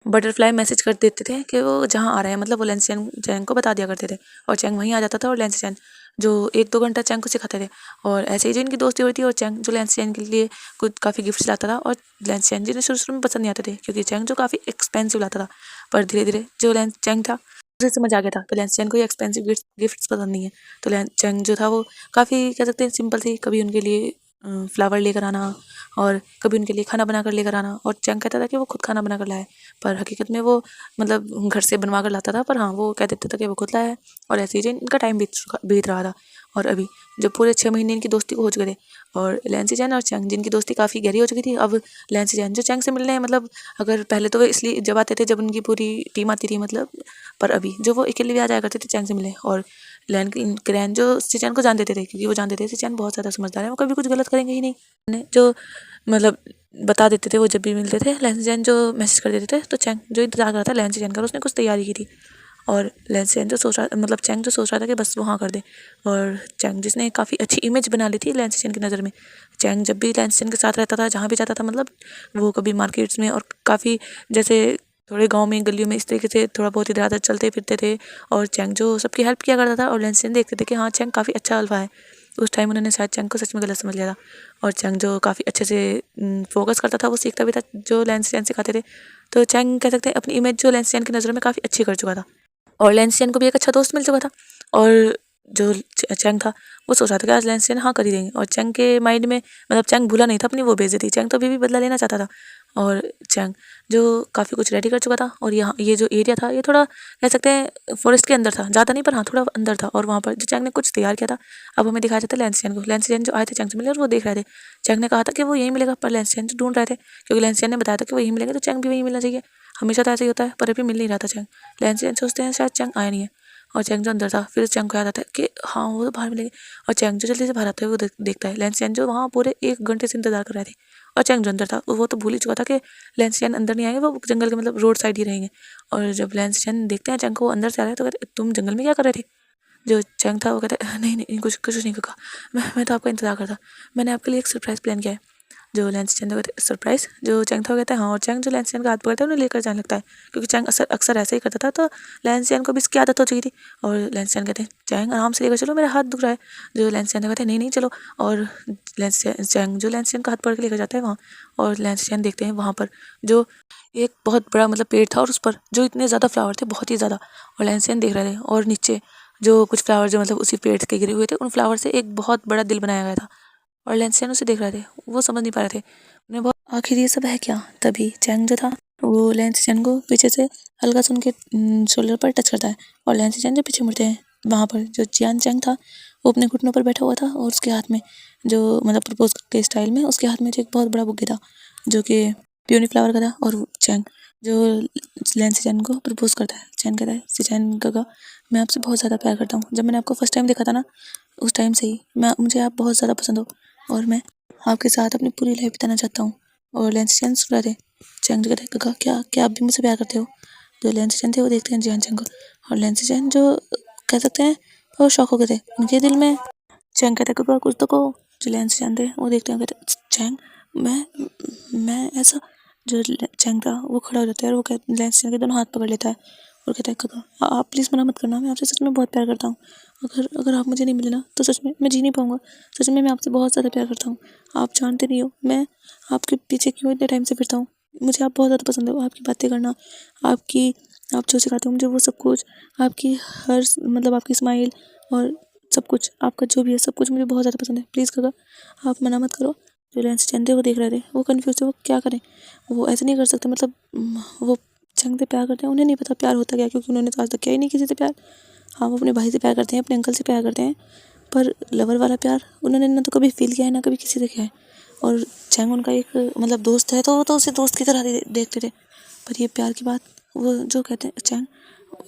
बटरफ्लाई मैसेज कर देते थे कि वो जहाँ आ रहा है, मतलब वो लैंसी चैंग को बता दिया करते थे और चैंग वहीं आ जाता था। और लैंसी चैन जो 1-2 घंटा चैंग को सिखाते थे, और ऐसे ही जो इनकी दोस्ती हुई थी। और चैंग जो लैंसी चैन के लिए कुछ काफ़ी गिफ्ट्स लाता था, और लैंसी चैन जिन्हें शुरू शुरू में पसंद नहीं आते थे, क्योंकि चैंग जो काफ़ी एक्सपेंसिव लाता था। पर धीरे धीरे जो चैंग था उसे समझ आ गया था कि लैंसी चैन को ये एक्सपेंसिव गिफ्ट्स पसंद नहीं है। तो चैंग जो था वो काफ़ी कह सकते हैं सिंपल थी, कभी उनके लिए फ्लावर लेकर आना और कभी उनके लिए खाना बनाकर लेकर आना। और चैंग कहता था कि वो खुद खाना बनाकर लाए, पर हकीकत में वो मतलब घर से बनवा कर लाता था, पर हाँ वो कह देता था कि वो खुद लाया है। और ऐसे ही इनका टाइम बीत रहा था। और अभी जो पूरे 6 महीने इनकी दोस्ती को हो चुके थे, और लैंसी चैन और चैंग जिनकी दोस्ती काफ़ी गहरी हो चुकी थी, अब लैंसी चैन जो चैंग से मिलने मतलब अगर पहले तो वो इसलिए जब आते थे जब उनकी पूरी टीम आती थी मतलब, पर अभी जो वो अकेले भी आ जाया करते थे चैंग से मिले। और क्रैन जो सिचैन को जान देते थे, क्योंकि वो जान देते थे सिचैन बहुत ज़्यादा समझदार है, वो कभी कुछ गलत करेंगे ही नहीं। जो मतलब बता देते थे वो जब भी मिलते थे। लैंसी चैन जो मैसेज कर देते थे, तो चैंग जो इंतजार कर रहा था लैंसी चैन का, उसने कुछ तैयारी की थी। और लैंसी चैन जो सोच रहा मतलब चैंग जो सोच रहा था कि बस वो हाँ कर दे। और चैंग जिसने काफ़ी अच्छी इमेज बना ली थी लैंसी चैन की नज़र में। चैंग जब भी लैंसी चैन के साथ रहता था, जहाँ भी जाता था, मतलब वो कभी मार्केट्स में और काफ़ी जैसे थोड़े गांव में गलियों में इस तरीके से थोड़ा बहुत इधर उधर चलते फिरते थे। और चैंग जो सबकी हेल्प किया करता था, और लैंसी चैन देखते थे कि हाँ चैंग काफ़ी अच्छा अल्फा है। उस टाइम उन्होंने शायद चैंग को सच में गलत समझ लिया था। और चैंग जो काफ़ी अच्छे से फोकस करता था, वो सीखता भी था जो लैंसी चैन सिखाते थे। तो चैंग कह सकते हैं अपनी इमेज जो लैंसी चैन की नज़रों में काफ़ी अच्छी कर चुका था, और लैंसी चैन को भी एक अच्छा दोस्त मिल चुका था। और जो चैंग था वो सोच रहा था कि आज लैंसी चैन हाँ कर ही देंगे। और चैंग के माइंड में मतलब चैंग भूला नहीं था अपनी वो बेइज्जती, चैंग तो अभी भी बदला लेना चाहता था। और चैंग जो काफ़ी कुछ रेडी कर चुका था, और यहाँ ये जो एरिया था ये थोड़ा कह सकते हैं फॉरेस्ट के अंदर था, ज़्यादा नहीं पर हाँ थोड़ा अंदर था। और वहाँ पर जो चैंग ने कुछ तैयार किया था, अब हमें दिखाया जाता है लैंसी चैन को। लैंसी चैन जो आए थे चैंग से मिले और वो देख रहे थे। चैंग ने कहा था कि वो यहीं मिलेगा, पर लैंसी चैन जो ढूंढ रहे थे, क्योंकि लैंसी चैन ने बताया था कि वो यहीं मिलेगा, तो चैंग भी वहीं मिलना चाहिए। हमेशा तो ऐसा ही होता है, पर अभी मिल नहीं रहा था चैंग। लैंसी चैन सोचते हैं शायद चैंग आया नहीं है। और चैंग जो अंदर था, फिर चैंग को याद आता है कि हाँ वो तो बाहर मिलेंगे। और चैंग जो जल्दी से बाहर आता है वो देखता है लैंसी चैन जो वहाँ पूरे 1 घंटे से इंतजार कर रहे थे। और चैंग जो अंदर था वो तो भूल ही चुका था कि लैंसी चैन अंदर नहीं आएंगे, वो जंगल के मतलब रोड साइड ही रहेंगे। और जब लैंसी चैन देखते हैं चैंग को वो अंदर से आ रहा है, तो कहते तुम जंगल में क्या कर रहे थे। जो चैंग था वो कहता है नहीं नहीं कुछ कुछ नहीं कहा, मैं तो आपका इंतजार करता, मैंने आपके लिए एक सरप्राइज़ प्लान किया है। जो लैंसी चैन कहते हैं सरप्राइज़, जो चैंग था वो कहता है हाँ। और चैंग जो लैंसी चैन का हाथ पकड़ता है उन्हें लेकर जाने लगता है, क्योंकि चैंग अक्सर ऐसे ही करता था, तो लैंसी चैन को भी इसकी आदत हो चुकी थी। और लैंसी चैन कहते हैं चैंग आराम से लेकर चलो, मेरा हाथ दुख रहा है। जो लैंसी चैन कहते हैं नहीं नहीं चलो। और चैंग जो लैंसी चैन का हाथ पकड़ के लेकर जाता है वहाँ। और लैंसी चैन देखते हैं वहाँ पर जो एक बहुत बड़ा मतलब पेड़ था, और उस पर जो इतने ज़्यादा फ्लावर थे, बहुत ही ज़्यादा। और लैंसी चैन देख रहे थे, और नीचे जो कुछ फ्लावर जो मतलब उसी पेड़ के गिरे हुए थे, उन फ्लावर से एक बहुत बड़ा दिल बनाया गया था। और लेंस चैन उसे देख रहे थे। वो समझ नहीं पा रहे थे, उन्हें बहुत आखिर ये सब है क्या। तभी चैंग जो था वो लेंस चैन को पीछे से हल्का सा उनके शोल्डर पर टच करता है और लेंस चैन जो पीछे मुड़ते हैं, वहाँ पर जो जियान चैंग था वो अपने घुटनों पर बैठा हुआ था और उसके हाथ में जो मतलब प्रपोज के स्टाइल में उसके हाथ में जो एक बहुत बड़ा बुके था जो कि पियोनी फ्लावर का था। और चैंग जो लेंस चैन को प्रपोज करता है, चैन कहता है चैन काका मैं आपसे बहुत ज़्यादा प्यार करता हूँ। जब मैंने आपको फर्स्ट टाइम देखा था ना, उस टाइम से ही मुझे आप बहुत ज़्यादा पसंद हो और मैं आपके साथ अपनी पूरी लाइफ बिताना चाहता हूँ। और लेंस चैन सुन रहे थे। चैंग कहते हैं काका क्या क्या आप भी मुझसे प्यार करते हो। जो लेंस चैन थे वो देखते हैं जियान चैंग को और लेंस चैन जो कह सकते हैं वो शौक हो गए थे उनके दिल में। चैंग कहते हैं काका कुछ तो कहो। जो लेंस चैन थे वो देखते हैं, कहते चैंग मैं ऐसा। जो चैंग था वो खड़ा हो जाता है और वो लेंस चैन के दोनों हाथ पकड़ लेता है और कहता है काका आप प्लीज़ मना मत करना, मैं आपसे सच में बहुत प्यार करता हूँ। अगर अगर आप मुझे नहीं मिले ना तो सच में मैं जी नहीं पाऊँगा। सच में मैं आपसे बहुत ज़्यादा प्यार करता हूँ। आप जानते नहीं हो मैं आपके पीछे क्यों इतने टाइम से फिरता हूँ। मुझे आप बहुत ज़्यादा पसंद हो। आपकी बातें करना, आपकी आप जो सिखाते हो मुझे वो सब कुछ, आपकी हर मतलब आपकी स्माइल और सब कुछ आपका जो भी है सब कुछ मुझे बहुत ज़्यादा पसंद है। प्लीज़ काका आप मना मत करो। जो लेंस चैन थे वो देख रहे थे, वो कन्फ्यूज़ थे वो क्या करें। वो ऐसे नहीं कर सकते, मतलब वो चंग से प्यार करते हैं, उन्हें नहीं पता प्यार होता क्या, क्योंकि उन्होंने तो आज तक किया ही नहीं किसी से प्यार। हाँ वो अपने भाई से प्यार करते हैं, अपने अंकल से प्यार करते हैं, पर लवर वाला प्यार उन्होंने ना तो कभी फील किया है ना कभी किसी से किया है। और चैंग उनका एक मतलब दोस्त है तो वो तो उसे दोस्त की तरह देखते थे। पर ये प्यार की बात वो जो कहते हैं चैंग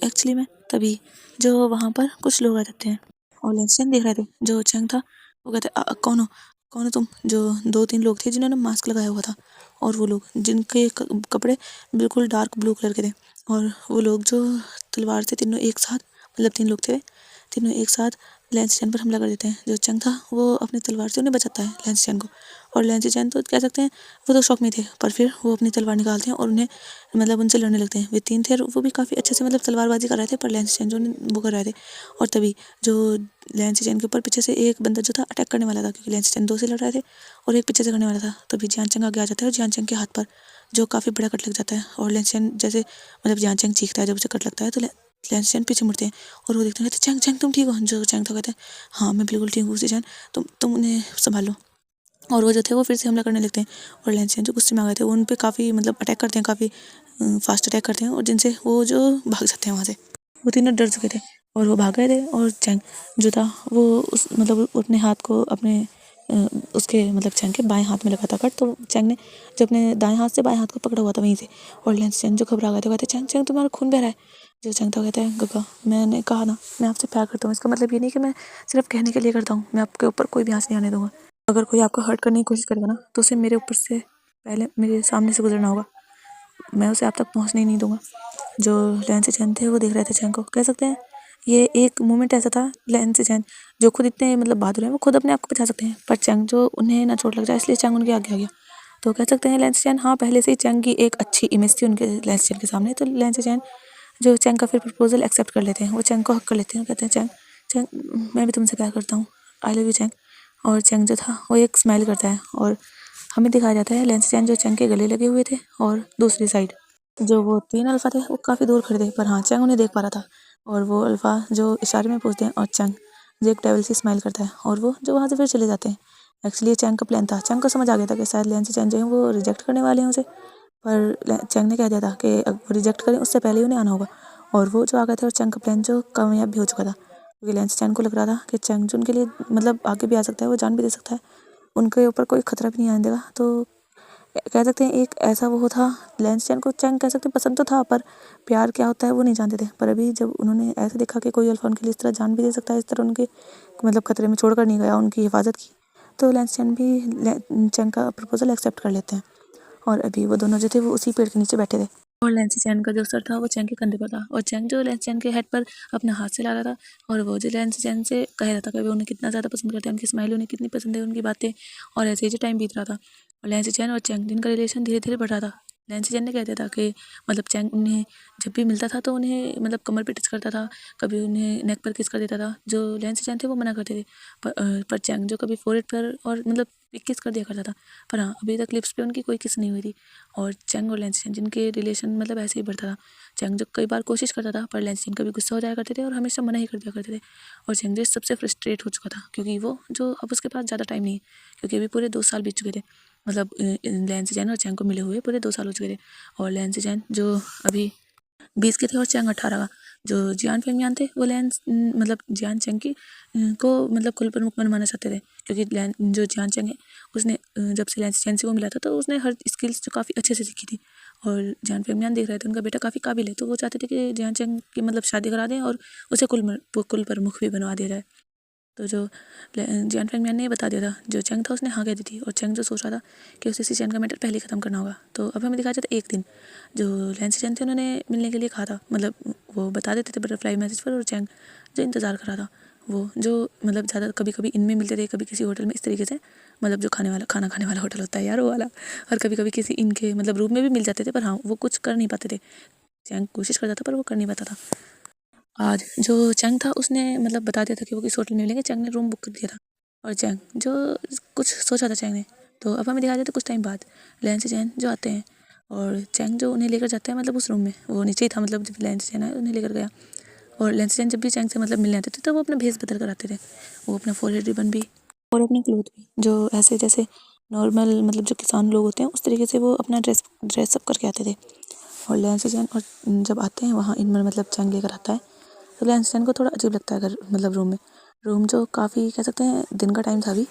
एक्चुअली में, तभी जो वहाँ पर कुछ लोग आ जाते हैं और लेंस चैन देख रहे थे। जो चैंग था वो कहते कौन हो तुम। जो 2-3 लोग थे जिन्होंने मास्क लगाया हुआ था और वो लोग जिनके कपड़े बिल्कुल डार्क ब्लू कलर के थे और वो लोग जो तलवार से तीनों एक साथ, मतलब 3 लोग थे, तीनों एक साथ लेंस चैन पर हमला कर देते हैं। जो चंग था वो अपनी तलवार से उन्हें बचाता है लेंस चैन को। और लेंस चैन तो कह सकते हैं वो तो शौक में थे, पर फिर वो अपनी तलवार निकालते हैं और उन्हें मतलब उनसे लड़ने लगते हैं। वे 3 थे और वो भी काफ़ी अच्छे से मतलब तलवारबाजी कर रहे थे, पर लेंस चैन जो वो कर रहे थे। और तभी जो लेंस चैन के ऊपर पीछे से एक बंदा जो था अटैक करने वाला था, क्योंकि लेंस चैन 2 से लड़ रहे थे और एक पीछे से करने वाला था। तभी जियान चंग आगे आ जाता है और जियान चंग के हाथ पर जो काफ़ी बड़ा कट लग जाता है और लेंस चैन जैसे मतलब जियान चंग चीखता है जब उसे कट लगता है तो लेंस चैन पीछे मुड़ते हैं और वो देखते हैं, कहते चैंग चैंग तुम ठीक हो। जो चैंग था कहते हैं हाँ मैं बिल्कुल ठीक हूँ उसी चैन, तुम उन्हें संभालो। और वो जो थे वो फिर से हमला करने लगते हैं और लेंस चैन जो गुस्से में आ गए थे वो उन पे काफ़ी मतलब अटैक करते हैं, काफ़ी फास्ट अटैक करते हैं और जिनसे वो जो भाग जाते हैं वहाँ से। वो तीनों डर चुके थे और वो भाग गए थे और चैंग जो था वो उस मतलब अपने हाथ को अपने उसके मतलब चैंग के बाएं हाथ में लगा था कट, तो चैंग ने जो अपने दाएं हाथ से बाएं हाथ को पकड़ा हुआ था वहीं से। और लेंस चैंग जो घबरा गए थे कहते चैंग चैंग तुम्हारा खून बह रहा है। जो चैंग था कहता है गगा मैंने कहा ना मैं आपसे प्यार करता हूँ, इसका मतलब ये नहीं कि मैं सिर्फ कहने के लिए करता हूँ, मैं आपके ऊपर कोई भी आँच नहीं आने दूंगा। अगर कोई आपको हर्ट करने की कोशिश करेगा ना तो उसे मेरे ऊपर से पहले मेरे सामने से गुजरना होगा, मैं उसे आप तक पहुँचने ही नहीं दूंगा। जो लेंस चैन थे वो देख रहे थे चैंग को, कह सकते हैं ये एक मोमेंट ऐसा था। लेंस चैन जो खुद इतने मतलब बहादुर हैं वो खुद अपने आप को बचा सकते हैं, पर चैंग जो उन्हें ना चोट लग जाए इसलिए चैंग उनके आगे आ गया। तो कह सकते हैं लेंस चैन हाँ पहले से ही चैंग की एक अच्छी इमेज थी उनके लेंस चैन के सामने, तो लेंस चैन जो चैंग का फिर प्रपोजल एक्सेप्ट कर लेते हैं, वो चैंग को हक कर लेते हैं, कहते हैं चैंग चैंग मैं भी तुमसे प्यार करता हूँ, आई लव यू चैंग। और चैंग जो था वो एक स्माइल करता है और हमें दिखाया जाता है लेंस चैन जो चैंग के गले लगे हुए थे और दूसरी साइड जो वो 3 अल्फ़ा थे वो काफ़ी दूर खड़े थे, पर हाँ चैंग उन्हें देख पा रहा था। और वो अल्फ़ा जो इशारे में पूछते हैं और चैंग जो एक डेविल सी स्माइल करता है और वो जो वहाँ से फिर चले जाते हैं। एक्चुअली ये चैंग का प्लान था, चैंग को समझ आ गया था कि शायद लेंस चैन जो है वो रिजेक्ट करने वाले हैं उसे, पर चैंग ने कह दिया था कि अगर वो रिजेक्ट करें उससे पहले ही उन्हें आना होगा। और वो जो आ गए थे और चैंग का प्लान जो कामयाब भी हो चुका था, क्योंकि लेंस चैन को लग रहा था कि चैंग जो उनके लिए मतलब आगे भी आ सकता है, वो जान भी दे सकता है, उनके ऊपर कोई खतरा भी नहीं आने देगा। तो कह सकते हैं एक ऐसा वो था। लेंस चैन को चैंग कह सकते हैं पसंद तो था, पर प्यार क्या होता है वो नहीं जानते थे। पर अभी जब उन्होंने ऐसे देखा कि कोई अल्फा उनके लिए इस तरह जान भी दे सकता है, इस तरह उनके मतलब खतरे में छोड़कर नहीं गया, उनकी हिफाजत की, तो लेंस चैन भी चैंग का प्रपोजल एक्सेप्ट कर लेते हैं। और अभी वो दोनों जो थे वो उसी पेड़ के नीचे बैठे थे और लेंस चैन का जो सर था वो चैंग के कंधे पर था और चैंग जो लेंस चैन के हेड पर अपना हाथ से ला रहा था और वो जो लेंस चैन से कह रहा था कि वो उन्हें कितना ज़्यादा पसंद करते हैं, उनकी स्माइल उन्हें कितनी पसंद है, उनकी बातें। और ऐसे ही जो टाइम बीत रहा था और लेंस चैन और चैंग जिनका रिलेशन धीरे धीरे बढ़ रहा था लैंसी चैन ने कह दिया था कि मतलब चैंग उन्हें जब भी मिलता था तो उन्हें मतलब कमर पे टच करता था, कभी उन्हें नेक पर किस कर देता था। जो लैंसी चैन थे वो मना करते थे, पर चैंग जो कभी फोरहेड पर और मतलब किस कर दिया करता था। पर हाँ, अभी तक लिप्स पे उनकी कोई किस नहीं हुई थी। और चैंग और लैंसी चैन जिनके रिलेशन मतलब ऐसे ही बढ़ता था। चैंग जो कई बार कोशिश करता था पर लैंसी चैन कभी गुस्सा हो जाया करते थे और हमेशा मना ही कर दिया करते थे। और चैंग जो सबसे फ्रस्ट्रेट हो चुका था क्योंकि वो जो अब उसके पास ज़्यादा टाइम नहीं है, क्योंकि अभी पूरे 2 साल बीत चुके थे, मतलब लैंसी चैन और चैंग को मिले हुए पूरे 2 साल हो चुके थे। और लैंसी चैन जो अभी 20 के थे और चैंग 18 का। जो जियान फेंगमियान थे वो मतलब जियान चैंग की को मतलब कुल प्रमुख बनवाना चाहते थे, क्योंकि जो जियान चैंग है उसने जब से लैंसी चैन से को मिला था तो उसने हर स्किल्स जो काफ़ी अच्छे से सीखी थी। और जियान फेंगमियान देख रहे थे उनका बेटा काफ़ी काबिल है, तो वो चाहते थे कि जियान चैंग की मतलब शादी करा दें और उसे कुल प्रमुख भी बनवा दिया जाए। तो जो जियान फेंगमियान ने ये बता दिया था, जो चैंग था उसने हाँ कह दी थी। और चैंग जो सोच रहा था कि उसे चैन का मैटर पहले ही ख़त्म करना होगा। तो अब हमें दिखाया जाता है एक दिन जो लैंसी चैन थे उन्होंने मिलने के लिए कहा था, मतलब वो बता देते थे बटरफ्लाई मैसेज पर, और चैंग जो इंतज़ार कर रहा था वो जो मतलब ज़्यादा कभी कभी इनमें मिलते थे, कभी किसी होटल में इस तरीके से, मतलब जो खाना खाने वाला होटल होता है यार वो वाला। और कभी कभी किसी इनके मतलब रूम में भी मिल जाते थे, पर हाँ वो कुछ कर नहीं पाते थे। चैंग कोशिश करता था पर वो कर नहीं पाता था। आज जो चैंग था उसने मतलब बता दिया था कि वो किस होटल में मिलेंगे। चैंग ने रूम बुक कर दिया था और चैंग जो कुछ सोचा था चैंग ने। तो अब हमें दिखाया जाता है कुछ टाइम बाद लैंसी चैन जो आते हैं और चैंग जो उन्हें लेकर जाते हैं मतलब उस रूम में, वो नीचे ही था, मतलब जब लैंसी चैन आए उन्हें लेकर गया। और लैंसी चैन जब भी चैंग से मतलब मिलने आते थे तो वो अपना भेस बदल कर आते थे, वो अपना फोरहेड रिबन भी और अपने क्लोथ भी जो ऐसे जैसे नॉर्मल मतलब जो किसान लोग होते हैं उस तरीके से वो अपना ड्रेसअप करके आते थे। और लैंसी चैन और जब आते हैं वहाँ इनमें मतलब चैंग लेकर आता है तो लैंसी चैन को थोड़ा अजीब लगता है अगर मतलब रूम जो काफ़ी कह सकते हैं दिन का टाइम था अभी,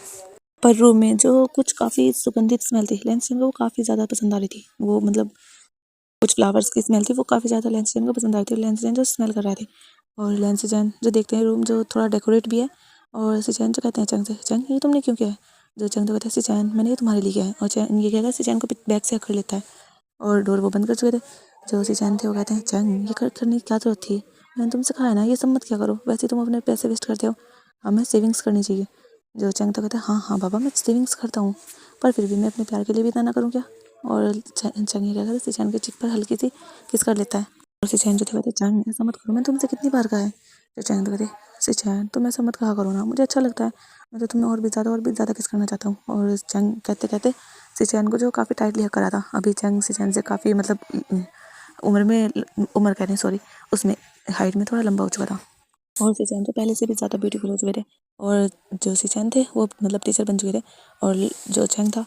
पर रूम में जो कुछ काफ़ी सुगंधित स्मेल थी लैंसी चैन को वो काफ़ी ज़्यादा पसंद आ रही थी। वो मतलब कुछ फ्लावर्स की स्मेल थी वो काफ़ी ज़्यादा लैंसी चैन को पसंद आ रही थी। लैंसी चैन जो स्मेल कर रहे थे और लैंसी चैन जो देखते हैं रूम जो थोड़ा डेकोरेट भी है। और सिचैन जो कहते हैं चैंग से, चैंग ये तुमने क्यों किया है? जो चैंग तो कहते हैं सिचैन मैंने ये तुम्हारे लिए किया है। और चैंग ये कहता है सिचैन को बैग से अकड़ लेता है और डोर वो बंद कर चुके थे। जो सिचैन थे वो कहते हैं चैंग ये करने की क्या जरूरत थी, मैंने तुमसे कहा है ना ये सब मत क्या करो, वैसे तुम अपने पैसे वेस्ट करते हो, हमें सेविंग्स करनी चाहिए। जो चैंग तो कहता है हाँ हाँ बाबा मैं सेविंग्स करता हूँ, पर फिर भी मैं अपने प्यार के लिए भी इतना ना करूँ क्या। और चैंग ये क्या करता है सिचैन के चिक पर हल्की सी किस कर लेता है। और सिचैन जो थे कहते हैं चैंग ऐसा मत करो, मैंने तुमसे कितनी बार कहा है। जो चैंग तो कहते हैं सिचैन तुम ऐसा मत कहा करो ना, मुझे अच्छा लगता है, मैं तो तुम्हें और भी ज़्यादा किस करना चाहता हूँ। और चैंग कहते कहते सिचैन को जो काफ़ी टाइटली हक करा था। अभी चैंग सिचैन से काफ़ी मतलब उम्र में उम्र कह रहे हैं सॉरी, उसमें हाइट में थोड़ा लंबा हो चुका था और सिचैन तो पहले से भी ज़्यादा ब्यूटीफुल हो चुके थे। और जो सिचैन थे वो मतलब टीचर बन चुके थे और जो चैंग था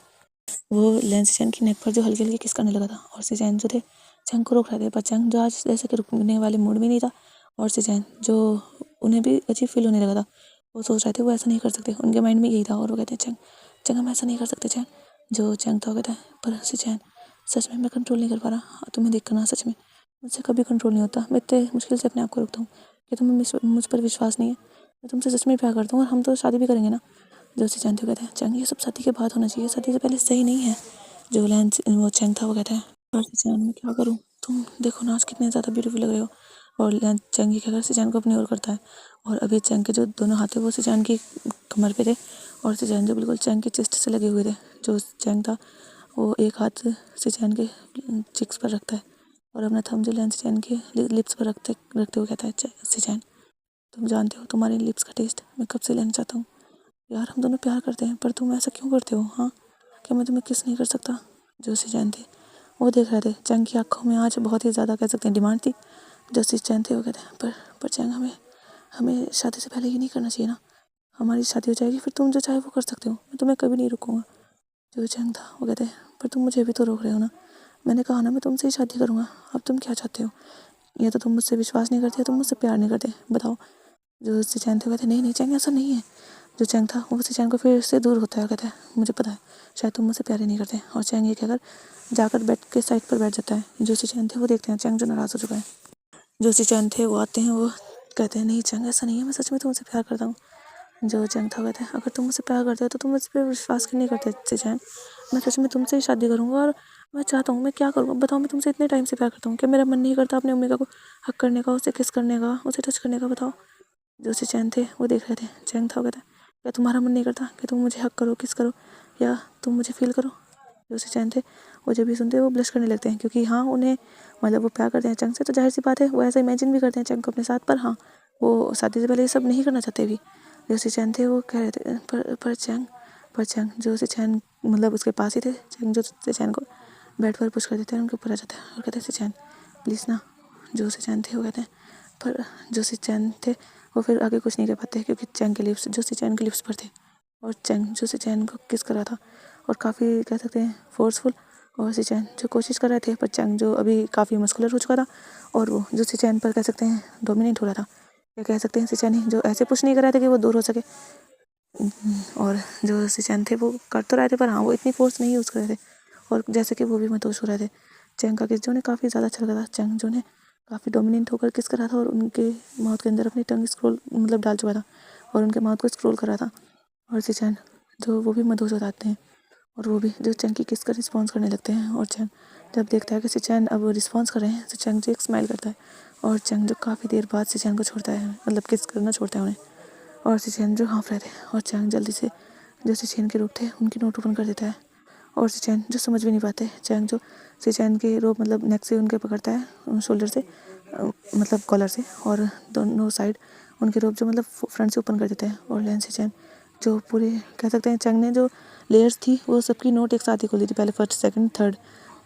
वो लैंसी चैन की नेक पर जो हल्की हल्की किस करने लगा था। और सिचैन जो थे चैंग को रोक रहे थे, पर चैंग जो आज जैसे कि रुकने वाले मूड में नहीं था। और सिचैन जो उन्हें भी अजीब फील होने लगा था, वो सोच रहे थे वो ऐसा नहीं कर सकते, उनके माइंड में यही था। और वो कहते हैं चैंग चैंग हम ऐसा नहीं कर सकते चैंग। जो चैंग था वो कहता है पर सिचैन सच में मैं कंट्रोल नहीं कर पा रहा, तुम्हें देख कर ना सच में मुझसे कभी कंट्रोल नहीं होता, मैं इतने मुश्किल से अपने आप को रोकता हूँ कि तुम्हें मुझ पर विश्वास नहीं है, मैं तुमसे सच में प्यार करता हूँ और हम तो शादी भी करेंगे ना। जो सिचैन थे कहते हैं चैंग ये सब शादी के बाद होना चाहिए, शादी से पहले सही नहीं है। जो वो चैंग था वो कहता है पर सिचैन मैं क्या करूँ, तुम देखो ना आज कितने ज़्यादा ब्यूटीफुल लग रहे हो। और चैंग ये कहकर सिचैन को अपनी ओर करता है और अभी चैंग के जो दोनों हाथ थे वो सिचैन की कमर पे थे और सिचैन जो बिल्कुल चैंग की चेस्ट से लगे हुए थे। जो चैंग था वो एक हाथ सिचैन के चिक्स पर रखता है और अपना थंब जो सिचैन के लिप्स पर रखते हुए कहता है सिचैन तुम जानते हो तुम्हारे लिप्स का टेस्ट मैं कब से लेना चाहता हूँ। यार हम दोनों प्यार करते हैं पर तुम ऐसा क्यों करते हो, हाँ क्या मैं तुम्हें किस नहीं कर सकता। जो सिचैन थे वो देख रहे थे, चैंग की आंखों में आज बहुत ही ज़्यादा कह सकते हैं डिमांड थी। जो सिचैन थे वो कहते हैं पर चैंग हमें हमें शादी से पहले ये नहीं करना चाहिए ना, हमारी शादी हो जाएगी फिर तुम जो चाहे वो कर सकते हो, मैं तुम्हें कभी नहीं रोकूंगा। जो चैंग था वो कहते हैं पर तुम मुझे भी तो रोक रहे हो ना, मैंने कहा ना मैं तुमसे ही शादी करूँगा, अब तुम क्या चाहते हो, या तो तुम मुझसे विश्वास नहीं करते या तुम मुझसे प्यार नहीं करते, बताओ। जो सिचैन थे वो कहते नहीं नहीं चैंग ऐसा नहीं है। जो चैंग था वो सिचैन को फिर से दूर होता है, कहता है मुझे पता है शायद तुम मुझसे प्यार ही नहीं करते। और चैंग ये कहकर जाकर बेड के साइड पर बैठ जाता है। जो सिचैन थे वो देखते हैं चैंग जो नाराज़ हो चुका है। जो सिचैन थे वो आते हैं, वो कहते हैं नहीं चैंग ऐसा नहीं है, मैं सच में तुमसे प्यार करता हूँ। जो चैंग था कहता है अगर तुम मुझसे प्यार करते हो तो तुम मुझ पर विश्वास क्यों नहीं करते सिचैन, मैं सच में तुमसे ही शादी करूँगा और मैं चाहता हूँ, मैं क्या करूँ बताओ, मैं तुमसे इतने टाइम से प्यार करता हूँ, क्या मेरा मन नहीं करता अपने अम्मी को हक करने का, उसे किस करने का, उसे टच करने का, बताओ। जो सिचैन थे वो देख रहे थे, चैंग था वो कहता है क्या तुम्हारा मन नहीं करता कि तुम मुझे हक करो किस करो या तुम मुझे फील करो। जो सिचैन थे वो जब भी सुनते हैं वो ब्लश करने लगते हैं, क्योंकि हाँ उन्हें मतलब वो प्यार करते हैं चंग से, तो जाहिर सी बात है वो ऐसा इमेजिन भी करते हैं चंग को अपने साथ। पर हाँ वो शादी से पहले ये सब नहीं करना चाहते भी। जो सिचैन थे वो कह रहे थे पर चंग जो सिचैन मतलब उसके पास ही थे, चंग जो सिचैन को बेड पर पुश कर देते हैं, उनके ऊपर आ जाते हैं और कहते हैं सिचैन प्लीज़ ना। जो सिचैन थे वो कहते हैं, पर जो सिचैन थे वो फिर आगे कुछ नहीं कर पाते, क्योंकि चंग के लिप्स जो सिचैन के लिप्स पर थे और चंग जो सिचैन को किस कर रहा था और काफ़ी कह सकते हैं फोर्सफुल, और सिचैन जो कोशिश कर रहे थे, पर चंग जो अभी काफ़ी मस्कुलर हो चुका था और वो जो सिचैन पर कह सकते हैं डोमिनेट हो रहा था, या कह सकते हैं सिचैन ही जो ऐसे पुश नहीं कर रहे थे कि वो दूर हो सके। और जो सिचैन थे वो कर तो रहे थे, पर हाँ वो इतनी फोर्स नहीं यूज़ कर रहे थे, और जैसे कि वो भी मतोष हो रहे थे। चंग का किस जो ने काफ़ी ज़्यादा अच्छा लगा था, चंग जो ने काफ़ी डोमिनेंट होकर किस कर रहा था और उनके माउथ के अंदर अपनी टंग स्क्रोल मतलब डाल चुका था और उनके माउथ को स्क्रोल कर रहा था। और सिचैन जो वो भी मदहोश हो जाते हैं और वो भी जो चंग की किस का रिस्पॉन्स करने लगते हैं। और चंग जब देखता है कि सिचैन अब रिस्पॉन्स कर रहे हैं तो चंग जो एक स्माइल करता है, और चंग जो काफ़ी देर बाद सिचैन को छोड़ता है, मतलब किस करना छोड़ता है उन्हें, और सिचैन जो हाँफ रहे थे और चंग जल्दी से जो सिचैन के रोप थे उनकी नोट ओपन कर देता है। और सिचैन जो समझ भी नहीं पाते, चंग जो सिचैन के रोप मतलब नेक से उनके पकड़ता है, शोल्डर से मतलब कॉलर से, और दोनों साइड उनके रोप जो मतलब फ्रंट से ओपन कर देते हैं। और लैन सिचैन जो पूरे कह सकते हैं चंग ने जो लेयर्स थी वो सबकी नोट एक साथ ही खोली थी, पहले फर्स्ट सेकंड थर्ड।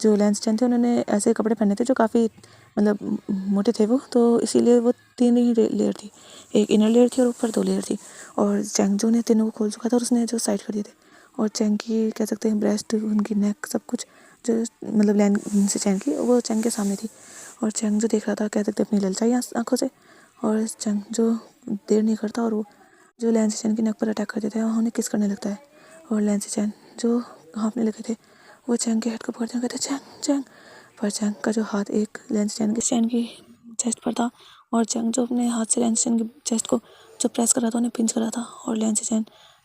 जो लैन सिचैन थे उन्होंने ऐसे कपड़े पहने थे जो काफ़ी मतलब मोटे थे वो, तो इसीलिए वो 3 ही लेयर थी, एक इनर लेयर थी और ऊपर 2 लेयर थी। और चंग जो ने तीनों को खोल चुका था और उसने जो साइड कर दिए थे, और चंग की कह सकते हैं ब्रेस्ट उनकी नेक सब कुछ जो मतलब लैन सिचैन की वो चंग के सामने थी। और चंग जो देख रहा था कह सकते अपनी ललचाई आंखों से, और चंग जो देर नहीं करता और वो जो लैन सिचैन की नेक पर अटैक कर देता है और उन्हें किस करने लगता है। और लैन सिचैन जो हाँफने लगे थे वो चंग के हेड को पकड़ते हैं, कहते चंग चंग, पर चंग का जो हाथ एक लैन सिचैन की चेस्ट पर था, और चंग जो अपने हाथ से लैन सिचैन की चेस्ट को जो प्रेस कर रहा था उन्हें पिंच कर रहा था। और लैन सिचैन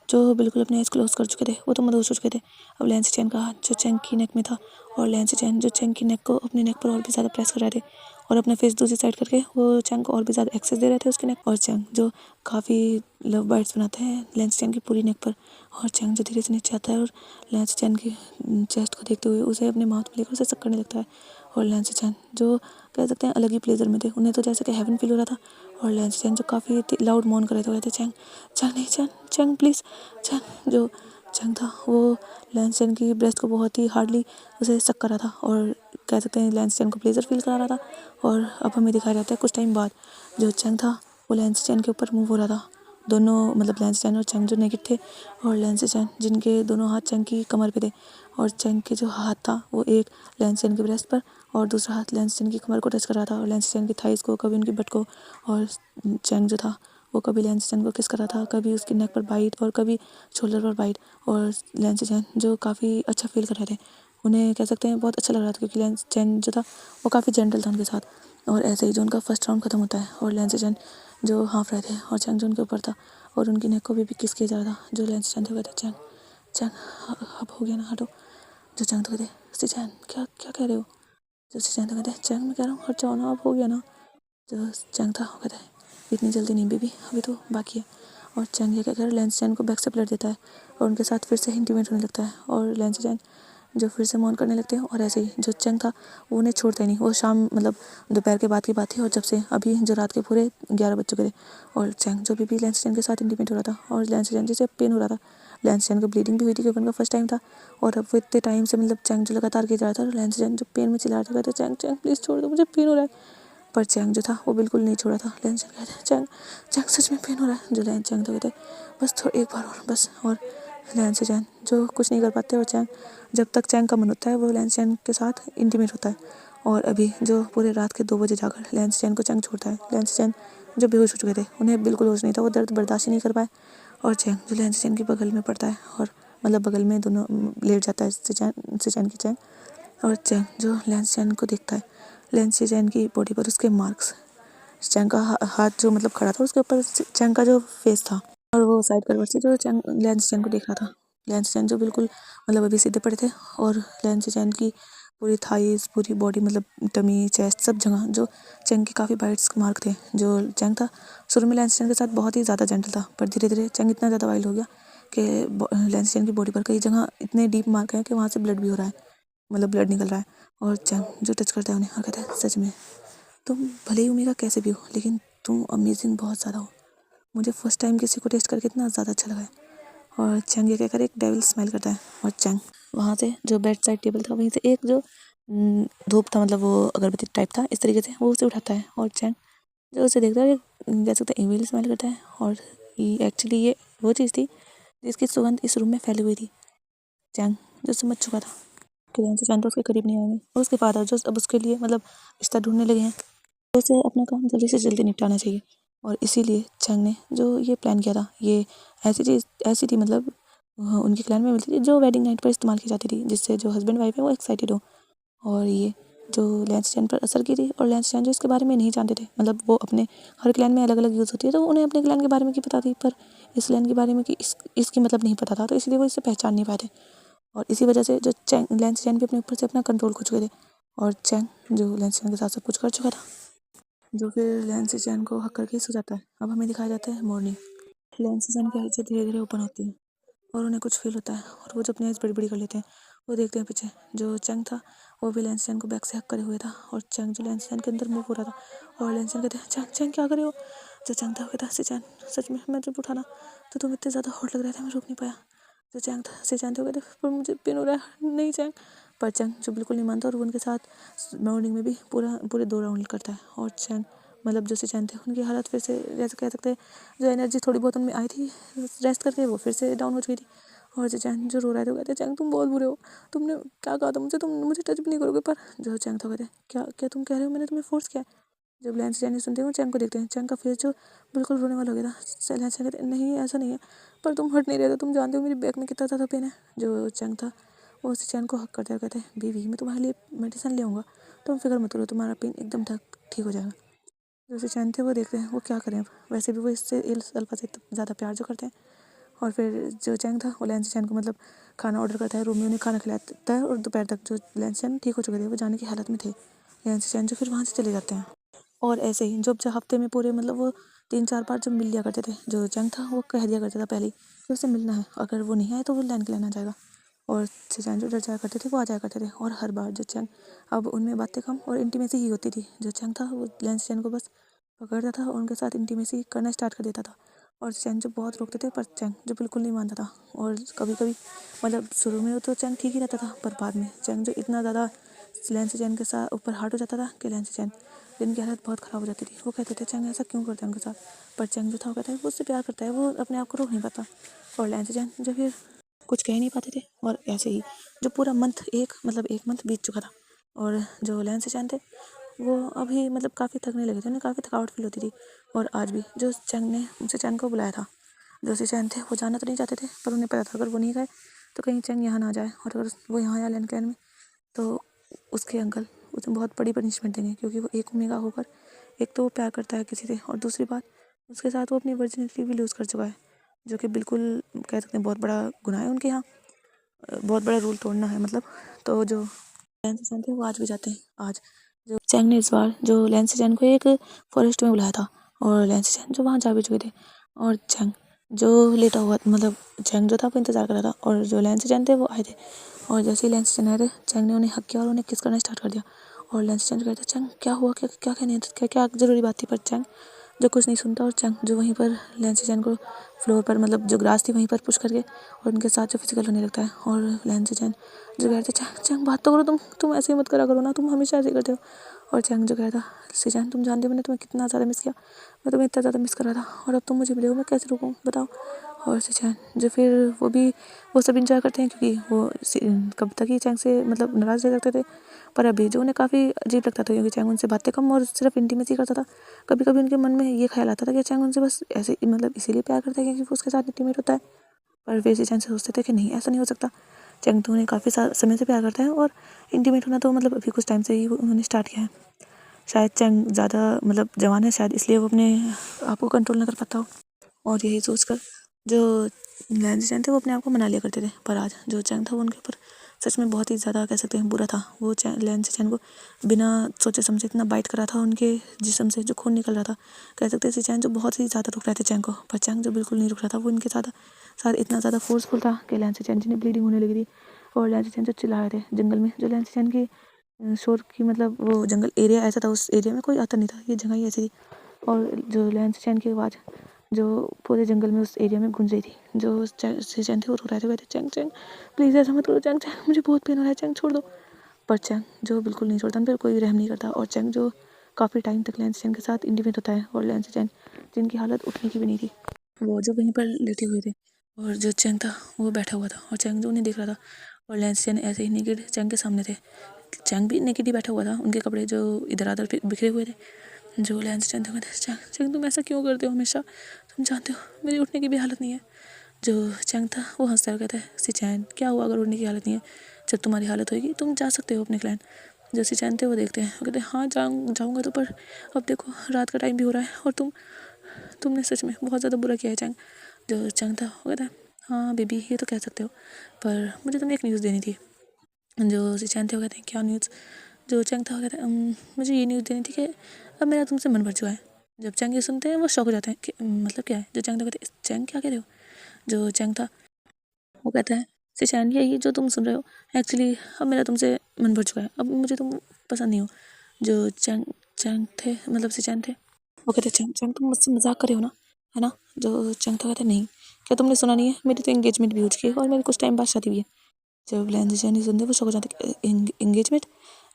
जो बिल्कुल अपने आइज क्लोज कर चुके थे, वो तो मदहोश हो चुके थे। अब लैन सिचैन का हाथ जो चंग की नेक में था, और लैन सिचैन जो चंग की नेक को अपनी नेक पर और भी ज़्यादा प्रेस कर रहे थे और अपना फेस दूसरी साइड करके वो चंग को और भी ज़्यादा एक्सेस दे रहे थे उसकी नेक। और चंग जो काफ़ी लव बाइट्स बनाते हैं लैन सिचैन की पूरी नेक पर, और चंग जो धीरे से नीचे आता है और लैन सिचैन की चेस्ट को देखते हुए उसे अपने माउथ में लेकर उसे सक करने लगता है। और लैन सिचैन जो कह सकते हैं अलग ही प्लेजर में थे, उन्हें तो जैसे कि हेवन फील हो रहा था। और लैन सिचैन जो काफ़ी लाउड मौन कर रहे थे, कहते चंग चंग नहीं चंग चंग प्लीज़ चंग। जो चंग था वो लैन सिचैन की ब्रेस्ट को बहुत ही हार्डली उसे सक कर रहा था और कह सकते हैं लैन सिचैन को प्लेजर फील करा रहा था। और अब हमें दिखाया जाता है कुछ टाइम बाद जो चंग था वो लैन सिचैन के ऊपर मूव हो रहा था। दोनों मतलब लैन सिचैन और चंग जो नेकेड थे, और लैन सिचैन जिनके दोनों हाथ चंग की कमर पे थे, और चंग के जो हाथ था वो एक लैन सिचैन की ब्रेस्ट पर और दूसरा हाथ लैन सिचैन की कमर को टच कर रहा था, और लैन सिचैन की थाइस को, कभी उनकी बट को। और चंग जो था वो कभी लैन सिचैन को किस कर रहा था, कभी उसकी नेक पर बाइट और कभी शोल्डर पर बाइट। और लैन सिचैन जो काफ़ी अच्छा फील कर रहे थे, उन्हें कह सकते हैं बहुत अच्छा लग रहा था, क्योंकि लैन सिचैन जो था वो काफ़ी जेंटल था उनके साथ। और ऐसे ही जो उनका फर्स्ट राउंड खत्म होता है और लैन सिचैन जो हाँफ रहे थे और चंग जो उनके ऊपर था और उनकी नेक को भी किस किया जा रहा था। जो लैन सिचैन थे कहते चंग चंग अब हो गया ना, हटो। जो चंग तो कहते सिचैन क्या क्या कह रहे हो। जो सिचैन तो कहते चंग मैं कह रहा हूँ हट जाओ ना, अब हो गया ना। जो चंग था वो कहता है इतनी जल्दी नहीं बेबी, अभी तो बाकी है। और चंग ये क्या कर लैन सिचैन को बैक से पलट देता है और उनके साथ फिर से इंटीमेट होने लगता है, और लैन सिचैन जो फिर से मौन करने लगते हैं। और ऐसे ही जो चंग था वो उन्हें छोड़ता ही नहीं। वो शाम मतलब दोपहर के बाद की बात थी, और जब से अभी जो रात के पूरे 11 बज चुके थे, और चंग जो भी लैन सिचैन के साथ इंटीमेट हो रहा था, और लैन सिचैन जिसे पेन हो रहा था, लैन सिचैन को ब्लीडिंग भी हुई थी क्योंकि उनका फर्स्ट टाइम था। और अब वो इतने टाइम से मतलब चंग जो लगातार किया जा रहा था, और लैन सिचैन जो पेन में चिल्ला रहा था, कहते चंग चंग प्लीज़ छोड़ दो मुझे पेन हो रहा है। पर चंग जो था वो बिल्कुल नहीं छोड़ा था। लैन सिचैन कहते चंग चंग सच में पेन हो रहा है। जो लैन चंग तो कहते बस थोड़ा एक बार और बस। और लैन सिचैन जो कुछ नहीं कर पाते, और चंग जब तक चंग का मन होता है वो लैन सिचैन के साथ इंटीमेट होता है। और अभी जो पूरे रात के 2 बजे जाकर लैन सिचैन को चंग छोड़ता है। लैन सिचैन जो बेहोश हो चुके थे, उन्हें बिल्कुल होश नहीं था, वो दर्द बर्दाश्त ही नहीं कर पाए। और चंग जो लैन सिचैन के बगल में पड़ता है और मतलब बगल में दोनों लेट जाता है सिचैन की चंग। और चंग जो लैन सिचैन को देखता है, लैन सिचैन की बॉडी पर उसके मार्क्स, चंग का हाथ जो मतलब खड़ा था उसके ऊपर चंग का जो फेस था, और वो साइड करवट से जो चंग लैन सिचैन को देख रहा था। लैन सिचैन जो बिल्कुल मतलब अभी सीधे पड़े थे, और लैन सिचैन की पूरी थाइस पूरी बॉडी मतलब टमी चेस्ट सब जगह जो चंग की काफ़ी बाइट्स मार्क थे। जो चंग था शुरू में लैन सिचैन के साथ बहुत ही ज़्यादा जेंटल था, पर धीरे धीरे चंग इतना ज़्यादा वाइल्ड हो गया कि लैंस चैन की बॉडी पर कई जगह इतने डीप मार्क हैं कि वहाँ से ब्लड भी हो रहा है, मतलब ब्लड निकल रहा है। और चैंग जो टच करता है उन्हें और कहता है सच में तुम भले ही ओमेगा कैसे भी हो लेकिन तुम अमेजिंग बहुत ज़्यादा हो। मुझे फर्स्ट टाइम किसी को टेस्ट करके इतना ज़्यादा अच्छा लगा है। और चैंग ये कहकर एक डेविल स्माइल करता है और चैंग वहाँ से जो बेड साइड टेबल था वहीं से एक जो धूप था, मतलब वो अगरबत्ती टाइप था इस तरीके से, वो उसे उठाता है। और चैंग जो उसे देखता है कह सकते हैं इविल स्माइल करता है। और एक्चुअली ये वो चीज़ थी जिसकी सुगंध इस रूम में फैली हुई थी। चैंग जो समझ चुका था कि लैंस चैन तो उसके करीब नहीं आएंगे, और उसके फादर जो अब उसके लिए मतलब रिश्ता ढूंढने लगे हैं, तो उसे अपना काम जल्दी से जल्दी निपटाना चाहिए। और इसीलिए चैंग ने जो ये प्लान किया था, ये ऐसी चीज़ ऐसी थी, मतलब उनके क्लैन में मिलती थी जो वेडिंग नाइट पर इस्तेमाल की जाती थी, जिससे जो हस्बैंड वाइफ है वो एक्साइटेड हो। और ये जो लैंस चैन पर असर की थी, और लैंस चैन जो इसके बारे में नहीं जानते थे, मतलब वो अपने हर क्लैन में अलग अलग यूज़ होती है, तो उन्हें अपने क्लैन के बारे में की पता थी, पर इस क्लैन के बारे में कि इसकी मतलब नहीं पता था, तो इसलिए वो इसे पहचान नहीं पाए थे। और इसी वजह से जो लैंस चैन भी अपने ऊपर से अपना कंट्रोल खो चुके थे, और चैंग जो लैंस चैन के साथ सब कुछ कर चुका था, जो फिर लैंस चैन को हक करके सो जाता है। अब हमें दिखाया जाता है मॉर्निंग। लैंस चैन की आँखें धीरे धीरे ओपन होती है और उन्हें कुछ फील होता है, और वो जो अपनी आइज़ बड़ी बड़ी कर लेते हैं, वो देखते हैं पीछे जो चैंग था वो भी लैंस चैन को बैक से हक करे हुए था, और चैंग जो लैंस चैन के अंदर मूव हो रहा था। और लैंस चैन कहते हैं चैंग चैंग क्या करे हो। जो चैंग था वो कहता है सिचैन सच में मैं जब उठाना तो तुम इतने ज़्यादा हॉट लग रहे थे मैं रोक नहीं पाया। जो चैंग था सिचैन थे वो कहते पर मुझे पेन हो रहा है नहीं चैंग। पर चैंग जो बिल्कुल नहीं मानता, और वो उनके साथ मॉर्निंग में भी पूरे 2 राउंड करता है। और चैंग मतलब जो सिचैन थे उनकी हालत फिर से जैसे कह सकते हैं जो एनर्जी थोड़ी बहुत उनमें आई थी रेस्ट करके वो फिर से डाउन हो चुकी थी। और जो चैंग जो रो रहे थे वो कहते चैंग तुम बहुत बुरे हो, तुमने क्या कहा था मुझे, तुम मुझे टच भी नहीं करोगे। पर जो चैंग था कहते क्या क्या तुम कह रहे हो मैंने तुम्हें फोर्स किया। जब लैंस चैन सुनते हैं वो चैंग को देखते हैं, चैंग का फेस जो बिल्कुल रोने वाला हो गया था। लैंस चैन कहते नहीं ऐसा नहीं है, पर तुम हट नहीं रहे थे, तुम जानते हो मेरी बैक में कितना ज़्यादा पेन है। जो चैंग था वो उस चैन को हक करते हुए कहते हैं बेबी मैं तुम्हारे लिए मेडिसिन ले आऊँगा, तुम फिक्र मत करो, तुम्हारा पेन एकदम ठीक हो जाएगा। जो चैन थे वो देखते हैं वो क्या करें, अब वैसे भी वो इससे अल्फा से ज़्यादा प्यार जो करते हैं। और फिर जो चैंग था वो लैंस चैन को मतलब खाना ऑर्डर करता है, रूम में उन्हें खाना खिलाता है, और दोपहर तक जो लैंस चैन ठीक हो चुके थे वो जाने की हालत में थे। लैंस चैन जो फिर वहाँ से चले जाते हैं। और ऐसे ही जब हफ्ते में पूरे मतलब वो 3-4 बार जब मिल लिया करते थे, जो चैंग था वो कह दिया करता था पहले ही कि उससे मिलना है, अगर वो नहीं आए तो वो लैंड के लेना जाएगा। और चैन जो डर जाया करते थे वो आ जाया करते थे, और हर बार जो चैंग अब उनमें बातें कम और इंटीमेसी ही होती थी। जो चैंग था वो लैंस चैन को बस पकड़ता था और उनके साथ इंटीमेसी करना स्टार्ट कर देता था। और चैंग जो बहुत रोकते थे पर चैंग जो बिल्कुल नहीं मानता था। और कभी कभी मतलब शुरू में तो चैंग ठीक ही रहता था, पर बाद में चैंग जो इतना ज़्यादा लैंस चैन के साथ ऊपर हार्ड हो जाता था कि लैंस चैन जिनकी हालत बहुत ख़राब हो जाती थी। वो कहते थे चैंग ऐसा क्यों करता है उनके साथ, पर चैंग जो था वो कहता है वो उससे प्यार करता है, वो अपने आप को रोक नहीं पाता। और लैंस चैन जो फिर कुछ कह नहीं पाते थे। और ऐसे ही जो पूरा मंथ एक मंथ बीत चुका था, और जो लैंस चैन थे वो अभी मतलब काफ़ी थकने लगे थे, उन्हें काफ़ी थकावट फील होती थी। और आज भी जो चैंग ने उनसे चैन को बुलाया था, जो चैन थे वो जाना तो नहीं चाहते थे, पर उन्हें पता था अगर वो नहीं गए तो कहीं चैंग यहाँ ना जाए, और अगर वो यहाँ आया लैंड क्लैन में तो उसके अंकल उसे बहुत बड़ी पनिशमेंट देंगे, क्योंकि वो एक ओमेगा होकर एक तो वो प्यार करता है किसी से, और दूसरी बात उसके साथ वो अपनी वर्जिनिटी भी लूज़ कर चुका है, जो कि बिल्कुल कह सकते हैं बहुत बड़ा गुनाह है उनके यहाँ, बहुत बड़ा रूल तोड़ना है मतलब। तो जो लैंस चैन थे वो आज भी जाते हैं। आज जो चैंग ने इस बार जो लैंस चैन को एक फॉरेस्ट में बुलाया था, और लैंस चैन जो वहाँ जा भी चुके थे, और चैंग जो लेटा हुआ मतलब चैंग जो था वो इंतज़ार कर रहा था, और जो लैंस चैन थे वो आए थे। और जैसे ही लैंस चैन आए थे चैंग ने उन्हें हक किया और उन्हें किस करना स्टार्ट कर दिया। और लैंस चैन कहते चैंग क्या हुआ, क्या क्या कहने क्या क्या ज़रूरी बात थी, पर चैंग जो कुछ नहीं सुनता, और चैंग जो वहीं पर लैंस चैन को फ्लोर पर मतलब जो ग्रास थी वहीं पर पुश करके और उनके साथ जो फिजिकल होने लगता है। और लैंस चैन जो कहते चैंग चैंग बात तो करो, तुम ऐसे ही मत करा करो ना, तुम हमेशा ऐसे करते हो। और चैंग जो कहता सिचैन तुम जानते हो मैंने तुम्हें कितना ज़्यादा मिस किया, मैं तुम्हें इतना ज़्यादा मिस कर रहा था, और अब तुम मुझे मिले हो, मैं कैसे रुकूँ बताओ। और सिचैन जो फिर वो सब इंजॉय करते हैं, क्योंकि वो कब तक ही चैंग से मतलब नाराज़ रह सकते थे, पर अभी जो उन्हें काफ़ी अजीब लगता था, क्योंकि चैंग उनसे बातें कम और सिर्फ इंटीमेसी करता था। कभी कभी उनके मन में ये ख्याल आता था कि चैंग उनसे बस ऐसे मतलब इसीलिए प्यार करता है क्योंकि वो उसके साथ इंटीमेट होता है, पर वे सिचैन से सोचते थे कि नहीं ऐसा नहीं हो सकता, चैंग तो उन्हें काफ़ी समय से प्यार करता है, और इंटीमेट होना तो मतलब अभी कुछ टाइम से ही उन्होंने स्टार्ट किया है। शायद चैंग ज़्यादा मतलब जवान है, शायद इसलिए वो अपने आप को कंट्रोल ना कर पाता हो। और यही सोचकर जो लैंस चैन थे वो अपने आप को मना लिया करते थे, पर आज जो चैंग था वो उनके ऊपर सच में बहुत ही ज़्यादा कह सकते हैं बुरा था। वो लैंसी चैन को बिना सोचे समझे इतना बाइट करा था उनके जिस्म से, जो खून निकल रहा था। कह सकते हैं चैन जो बहुत ही ज़्यादा रुक रहे थे चैन को, पर चैन जो बिल्कुल नहीं रुक रहा था। वो इनके साथ इतना ज़्यादा फोर्सफुल था कि लैंसी चैन जिन्हें ब्लीडिंग होने लगी थी। और लैंसी चैन जो चिल्ला रहे थे जंगल में, जो लैंसी चैन की शोर की मतलब वो जंगल एरिया ऐसा था, उस एरिया में कोई आता नहीं था, ये जगह ही ऐसी थी। और जो लैंसी चैन की आवाज़ जो पूरे जंगल में उस एरिया में गूंज रही थी, जो चैन थे वो रो रहे थे, कहते चैंग चैंग प्लीज़ ऐसा मत करो चैंग चैंग, मुझे बहुत पेन हो रहा है चैंग छोड़ दो। पर चैंग जो बिल्कुल नहीं छोड़ता, उन पर कोई रहम नहीं करता। और चैंग जो काफ़ी टाइम तक लैंसी चैन के साथ इंडिपेंडेंट होता है। और लैंसी चैन जिनकी हालत उठने की भी नहीं थी, वो जो वहीं पर लेटे हुए थे, और जो चैंग था वो बैठा हुआ था, और चैंग जो उन्हें देख रहा था। और लैंसी चैन ऐसे ही नेकेड चैंग के सामने थे। चैंग भी नेकेड ही बैठा हुआ था, उनके कपड़े जो इधर उधर बिखरे हुए थे। जो लैंसी चैन थे कहते चैंग चैंग तुम ऐसा क्यों करते हो हमेशा, तुम जानते हो मेरी उठने की भी हालत नहीं है। जो चैंग था वो हंसता हुआ कहता है सी चैन क्या हुआ अगर उठने की हालत नहीं है, जब तुम्हारी हालत होगी तुम जा सकते हो अपने क्लैन। जो सी चैन थे वो देखते हैं, वो कहते हैं हाँ जाऊँगा तो, पर अब देखो रात का टाइम भी हो रहा है और तुमने सच में बहुत ज़्यादा बुरा किया है चैंग। जो चैंग था वो कहता है हाँ बेबी ये तो कह सकते हो, पर मुझे तुम्हें एक न्यूज़ देनी थी। जो सी चैन थे वो कहते हैं क्या न्यूज़। जो चैंग था वो कहता है मुझे ये न्यूज़ देनी थी कि अब मेरा तुमसे मन भर चुका है। जब चैंग ये सुनते हैं वो शॉक हो जाते हैं कि मतलब क्या है। जो चैंग था कहते हैं चैंग क्या कह रहे हो। जो चैंग था वो कहता है सिचैन यही जो तुम सुन रहे हो, एक्चुअली अब मेरा तुमसे मन भर चुका है, अब मुझे तुम पसंद नहीं हो। जो चैंग चैंग थे मतलब सिचैन थे वो कहते चैंग चैंग तुम मुझसे मजाक कर रहे हो ना, है ना। जो चैंग था कहते नहीं क्या तुमने सुना नहीं है, मेरी तो एंगेजमेंट भी हो चुकी है और मेरी कुछ टाइम बाद शादी भी है। जब लैंसी चैन ही सुनते वो शौक हो जाते एंगेजमेंट।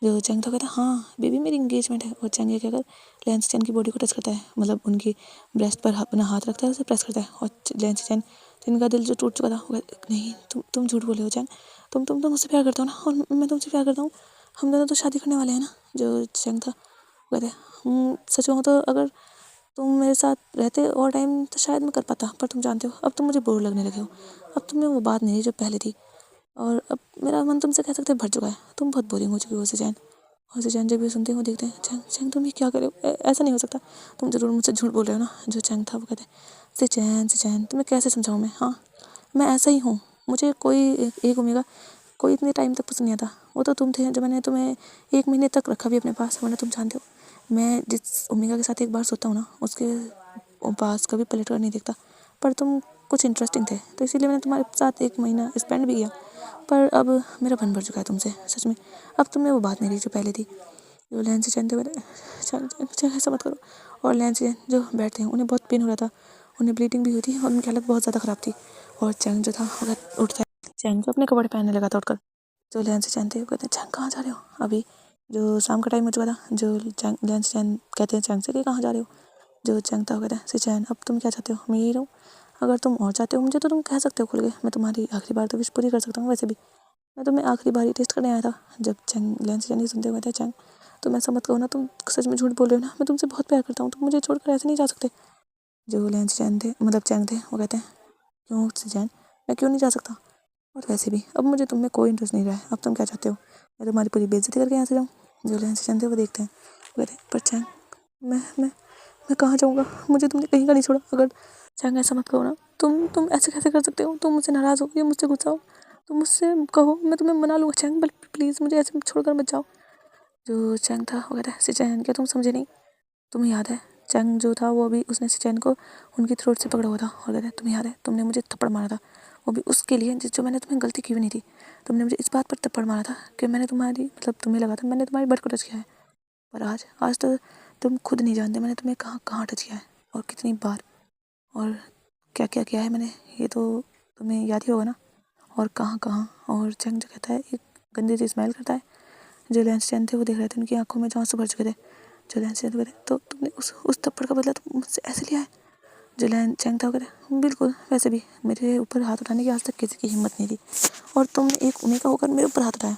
जो चैंग था कहता हाँ बेबी मेरी एंगेजमेंट है। और चैंग ये कहकर लैंसी चैन की बॉडी को टच करता है, मतलब उनकी ब्रेस्ट पर अपना हाथ रखता है, उसे प्रेस करता है। और लैंसी चैन जिनका दिल जो टूट चुका था वो नहीं तुम झूठ बोले हो चैंग, तुम मुझसे प्यार करते हो ना, और मैं तुमसे प्यार करता हूँ, हम दोनों तो शादी करने वाले हैं ना। जो चैंग था वो कहते सच कहूँ तो अगर तुम मेरे साथ रहते और टाइम तो शायद मैं कर पाता, पर तुम जानते हो अब तुम मुझे बोर लगने लगे हो, अब तुम में वो बात नहीं है जो पहले थी, और अब मेरा मन तुमसे कह सकते भर चुका है, तुम बहुत बोरिंग हो चुकी हो सिचैन। और सिचैन जब भी सुनते हैं वो देखते हैं चैंग चैंग तुम ये क्या कर रहे हो, ऐसा नहीं हो सकता, तुम ज़रूर मुझसे झूठ बोल रहे हो ना। जो चैंग था वो कहते हैं सिचैन तुम्हें कैसे समझाऊँ मैं, हाँ मैं ऐसा ही हूँ, मुझे कोई एक ओमेगा कोई इतने टाइम तक पसंद नहीं आता। वो तो तुम थे जो मैंने तुम्हें 1 महीने तक रखा भी अपने पास, वरना तुम जानते हो मैं जिस ओमेगा के साथ एक बार सोता हूँ ना उसके पास कभी पलट कर नहीं देखता। पर तुम कुछ इंटरेस्टिंग थे तो इसीलिए मैंने तुम्हारे साथ 1 महीना स्पेंड भी किया, पर अब मेरा मन भर चुका है तुमसे सच में, अब तुम में वो बात नहीं रही जो पहले थी। जो लैंसी चैन थे चल ऐसा मत करो। और लैंसी चैन जो बैठते हैं उन्हें बहुत पेन हो रहा था, उन्हें ब्लीडिंग भी हुई थी और उनकी हालत बहुत ज़्यादा ख़राब थी। और चैंग जो था वो उठता है, चैंग जो अपने कपड़े पहनने लगा था उठकर। जो लैंसी चैन थे वो कहते हैं चैंग कहाँ जा रहे हो, अभी जो शाम का टाइम हो चुका था। जो लैंसी चैन कहते हैं चैंग से कि कहाँ जा रहे हो। जो चैंग था वो कहता है सिचैन अब तुम क्या चाहते हो, मैं यही रहूँ, अगर तुम और चाहते हो मुझे तो तुम कह सकते हो खुल के, मैं तुम्हारी आखिरी बार तो विश पूरी कर सकता हूँ, वैसे भी मैं तुम्हें आखिरी बार ही टेस्ट करने आया था। जब चैंग लैंसी चैन सुनते हुए थे चैंग तुम ऐसा मत कहो ना, तुम सच में झूठ बोल रहे हो ना, मैं तुमसे बहुत प्यार करता हूँ, तुम मुझे छोड़कर ऐसे नहीं जा सकते। जो लैंसी चैन थे मतलब चैंग थे वो कहते हैं क्यों सिचैन मैं क्यों नहीं जा सकता, और वैसे भी अब मुझे तुम में कोई इंटरेस्ट नहीं रहा है, अब तुम क्या चाहते हो मैं तुम्हारी पूरी बेइज्जती करके यहाँ से जाऊँ। जो लैंसी चैन थे वो देखते हैं वो कहते हैं पर चैंग मैं कहाँ जाऊँगा, मुझे तुमने कहीं का नहीं छोड़ा। अगर चैंग ऐसा मत कहो ना, तुम ऐसे कैसे कर सकते हो, तुम मुझसे नाराज़ हो या मुझसे गुस्सा हो, तुम मुझसे कहो मैं तुम्हें मना लूँगा चैंग, बट प्लीज़ मुझे ऐसे छोड़कर मत जाओ। जो चैंग था वो कहता है सिचैन क्या तुम समझे नहीं, तुम्हें याद है चैंग जो था वो अभी उसने सिचैन को उनकी थ्रोट से पकड़ा हुआ था, और कहता है तुम्हें याद है तुमने मुझे थप्पड़ मारा था, वो भी उसके लिए जो मैंने तुम्हें गलती की भी नहीं थी, तुमने मुझे इस बात पर थप्पड़ मारा था कि मैंने तुम्हारी मतलब तुम्हें लगा था मैंने तुम्हारी बट को टच किया है, पर आज तो तुम खुद नहीं जानते मैंने तुम्हें कहाँ कहाँ टच किया है और कितनी बार और क्या क्या किया है मैंने, ये तो तुम्हें याद ही होगा ना, और कहाँ कहाँ। और चैंग जो कहता है एक गंदी सी स्मेल करता है। जो लैंसी चैन थे वो देख रहे थे, उनकी आंखों में आंसू भर चुके थे। जो लैंसी चैन थे तो तुमने उस थप्पड़ का बदला तुम मुझसे ऐसे लिया है। जो चैंग था वो कहते बिल्कुल, वैसे भी मेरे ऊपर हाथ उठाने की आज तक किसी की हिम्मत नहीं थी, और तुमने एक ओमेगा होकर मेरे ऊपर हाथ उठाया,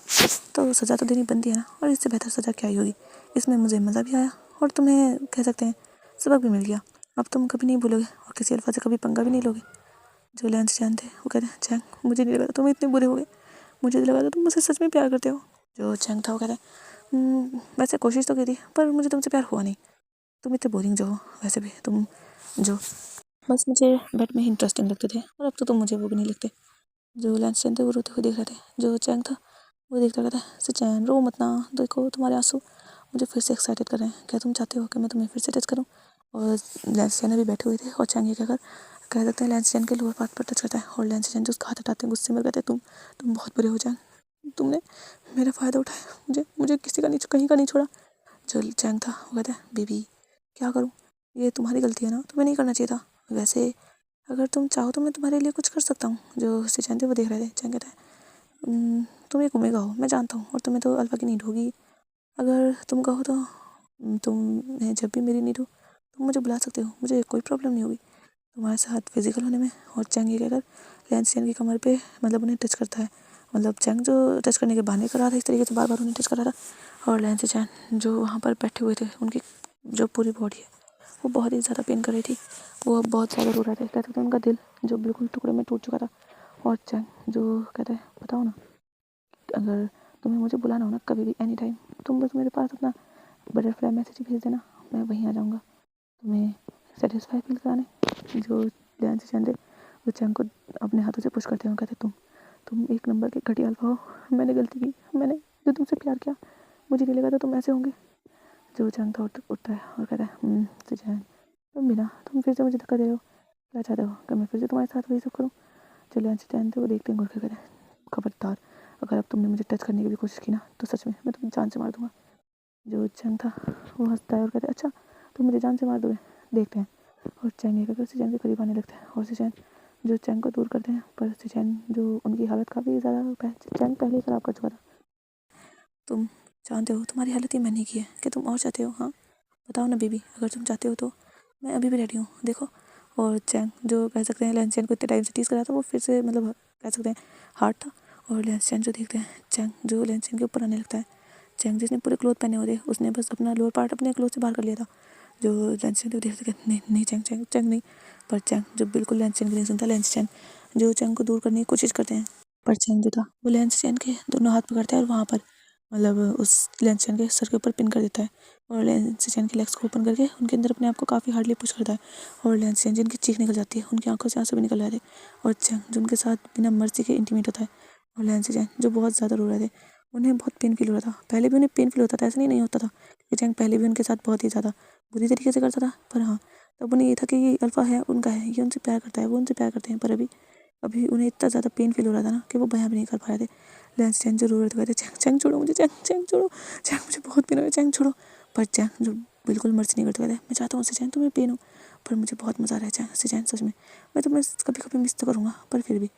तो सज़ा तो देनी बनती है ना, और इससे बेहतर सज़ा क्या ही होगी। इसमें मुझे मज़ा भी आया और तुम्हें कह सकते हैं सबक भी मिल गया, अब तुम कभी नहीं भूलोगे और किसी अल्फा से कभी पंगा भी नहीं लोगे। जो लैंसी चैन थे वो कहते हैं चैंग मुझे नहीं लगा था तुम इतने बुरे हो गए, मुझे तो लगा था तुम मुझसे सच में प्यार करते हो। जो चैंग था वो कहता है वैसे कोशिश तो की थी पर मुझे तुमसे प्यार हुआ नहीं, तुम इतने बोरिंग जो हो, वैसे भी तुम जो बस मुझे बेड में ही इंटरेस्टिंग लगते थे, और अब तो तुम मुझे वो भी नहीं लगते। जो लैंसी चैन थे वो रोते हुए देख रहे थे। जो चैंग था वो देखता कहता है सचैन रो मत ना, देखो तुम्हारे आंसू मुझे फिर से एक्साइटेड कर रहे हैं, क्या तुम चाहते हो कि मैं तुम्हें फिर से टच करूँ? और लैंस चैन अभी बैठे हुए थे और चैंग ये कहकर कह सकते हैं लैंस चैन के लोअर पार्ट पर टच करता है और लैंस चैन जो उसका हाथ हटाते हैं गुस्से में कहते हैं तुम बहुत बुरे हो चैंग, तुमने मेरा फ़ायदा उठाया, मुझे मुझे किसी का नहीं कहीं का नहीं छोड़ा। जो चैंग था वो कहता है बेबी क्या करूँ, ये तुम्हारी गलती है ना, तुम्हें नहीं करना चाहिए था, वैसे अगर तुम चाहो तो मैं तुम्हारे लिए कुछ कर सकता हूँ। जो चैन थे वो देख रहे थे। चैंग कहता है तुम एक ओमेगा हो मैं जानता हूँ और तुम्हें तो अल्फा की नीड होगी, अगर तुम कहो तो तुम्हें जब भी मेरी नीड हो तुम मुझे बुला सकते हो, मुझे कोई प्रॉब्लम नहीं होगी तुम्हारे साथ फिजिकल होने में। और चैंग ये कहकर लैंस चैन की कमर पे मतलब उन्हें टच करता है, मतलब चैंग जो टच करने के बहाने कर रहा था इस तरीके से बार बार उन्हें टच कर रहा था। और लैंस चैन जो वहाँ पर बैठे हुए थे उनकी जो पूरी बॉडी है वो बहुत ही ज़्यादा पेन कर रही थी, वो बहुत ज़्यादा रो रहे थे, कहते थे उनका दिल जो बिल्कुल टुकड़े में टूट चुका था। और चैंग जो कहते हैं बताओ ना, अगर तुम्हें मुझे बुलाना हो ना कभी भी एनी टाइम, तुम बस मेरे पास अपना बटरफ्लाई मैसेज भेज देना, मैं वहीं आ जाऊँगा तुम्हें सेटिस्फाई फील कराने। जो ध्यान से चंदे वो चैंग को अपने हाथों से पुश करते हुए कहते तुम एक नंबर के घटिया अल्फा हो, मैंने गलती की, मैंने जो तुमसे प्यार किया मुझे नहीं लगा था तुम ऐसे होंगे। जो चैंग था उठता है और कहता है सुजैन तुम भी ना, तुम फिर से मुझे धक्का दे रहे हो, क्या चाहते हो कि मैं फिर से तुम्हारे साथ वही सब करूँ? चले सुजैन थे वो देखते हैं घुर के कहते हैं खबरदार अगर अब तुमने मुझे टच करने की भी कोशिश की ना तो सच में मैं तुम्हें जान से मार दूंगा। जो चैंग था वो हंसता है और कहता है अच्छा तुम मुझे जान से मार दोगे, देखते हैं। और चैंग एक सिचैन के करीब आने लगता है और सिचैन जो चैंग को दूर करते हैं, पर सिचैन जो उनकी हालत काफ़ी ज़्यादा चैंग पहले ही ख़राब कर चुका था। तुम जानते हो तुम्हारी हालत ही मैंने की है, कि तुम और चाहते हो? हाँ बताओ ना बेबी, अगर तुम चाहते हो तो मैं अभी भी रेडी हूँ, देखो। और चैंग जो कह सकते हैं लैंस चैन को इतने टाइम से टीज कर रहा था वो फिर से मतलब कह सकते हैं हार्ड था। और लैंस चैन जो देखते हैं चैंग जो लैंस चैन के ऊपर आने लगता है, चैंग जिसने पूरे क्लोथ पहने हुए थे उसने बस अपना लोअर पार्ट अपने क्लोथ से बाहर कर लिया था। जो लैंस चैन देखते नहीं नहीं चैंग चैंग चैंग नहीं, पर चैंग जो बिल्कुल लैंस चैन की नहीं सुनता, लैंस चैन जो चैंग को दूर करने की कोशिश करते हैं, पर चैंग जो था वो लैंस चैन के दोनों हाथ पकड़ता है और वहाँ पर मतलब उस लैंस चैन के सर के ऊपर पिन कर देता है और लैंस चैन के लेग्स को ओपन करके उनके अंदर अपने आप को काफ़ी हार्डली पुश करता है। और लैंस चैन जिनकी चीख निकल जाती है, उनकी आंखों से आंसू भी निकल रहे थे और चैंग जो उनके साथ बिना मर्जी के इंटीमेट होता है। और लैंस चैन जो बहुत ज़्यादा रो रहे थे, उन्हें बहुत पेन फील हो रहा था, पहले भी उन्हें पेन फील होता था, ऐसा नहीं होता था क्योंकि चैंग पहले भी उनके साथ बहुत ही ज़्यादा बुरी तरीके से करता था। पर हाँ तब उन्हें ये था कि ये अल्फा है उनका है, ये उनसे प्यार करता है, वो उनसे प्यार करते हैं। पर अभी अभी उन्हें इतना ज़्यादा पेन फील हो रहा था ना कि वो बयां भी नहीं कर पा रहे थे। लैंस चैन जो रो रहे थे कहते चैंग चैंग छोड़ो मुझे, चैंग चैंग छोड़ो, चैंग मुझे बहुत पेन हो रहा है, चैंग छोड़ो। पर चैंग जो बिल्कुल मर्जी नहीं करते कहते मैं चाहता हूँ चैंग तुम्हें पेन हो पर मुझे बहुत मज़ा आ रहा है चैंग चैन सच में, मैं तुम्हें कभी कभी मिस तो करूँगा पर फिर भी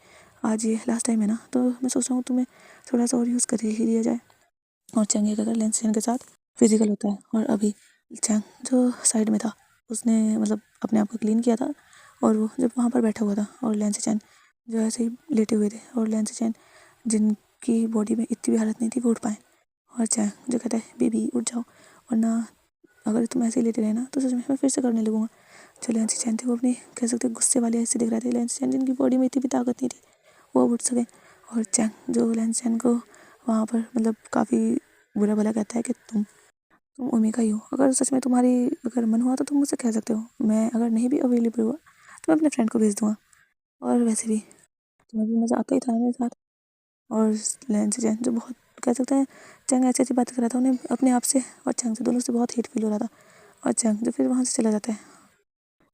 आज ये लास्ट टाइम है ना, तो मैं सोच रहा हूँ तुम्हें थोड़ा सा और यूज़ कर ही लिया जाए। और चैंग एक अगर लैंस चैन के साथ फिजिकल होता है और अभी चैंग जो साइड में था उसने मतलब अपने आप को क्लीन किया था और वो जब वहाँ पर बैठा हुआ था और लैंस चैन जो ऐसे ही लेटे हुए थे और लैंस चैन जिनकी बॉडी में इतनी भी हालत नहीं थी वो उठ पाए। और चैंग जो कहता है बेबी उठ जाओ वरना अगर तुम ऐसे ही लेटे रहे ना तो सच में मैं फिर से करने लगूंगा। जो लैंस चैन थे वो अपनी कह सकते गुस्से वाले ऐसे दिख रहे थे, लैंस चैन जिनकी बॉडी में इतनी भी ताकत नहीं थी वो अब उठ सके। और चैंग जो लैंस चैन को वहाँ पर मतलब काफ़ी बुरा भला कहता है कि तुम ओमेगा ही हो, अगर सच में तुम्हारी अगर मन हुआ तो तुम मुझसे कह सकते हो, मैं अगर नहीं भी अवेलेबल हुआ तो मैं अपने फ्रेंड को भेज दूँगा और वैसे भी तुम्हें भी मज़ा आता ही था मेरे साथ। और लैंस चैन जो बहुत कह सकते हैं चैंग ऐसी ऐसी बातें कर रहा था उन्हें अपने आप से और चैंग से दोनों से बहुत हेट फील हो रहा था। और चैंग जो फिर वहाँ से चला जाता है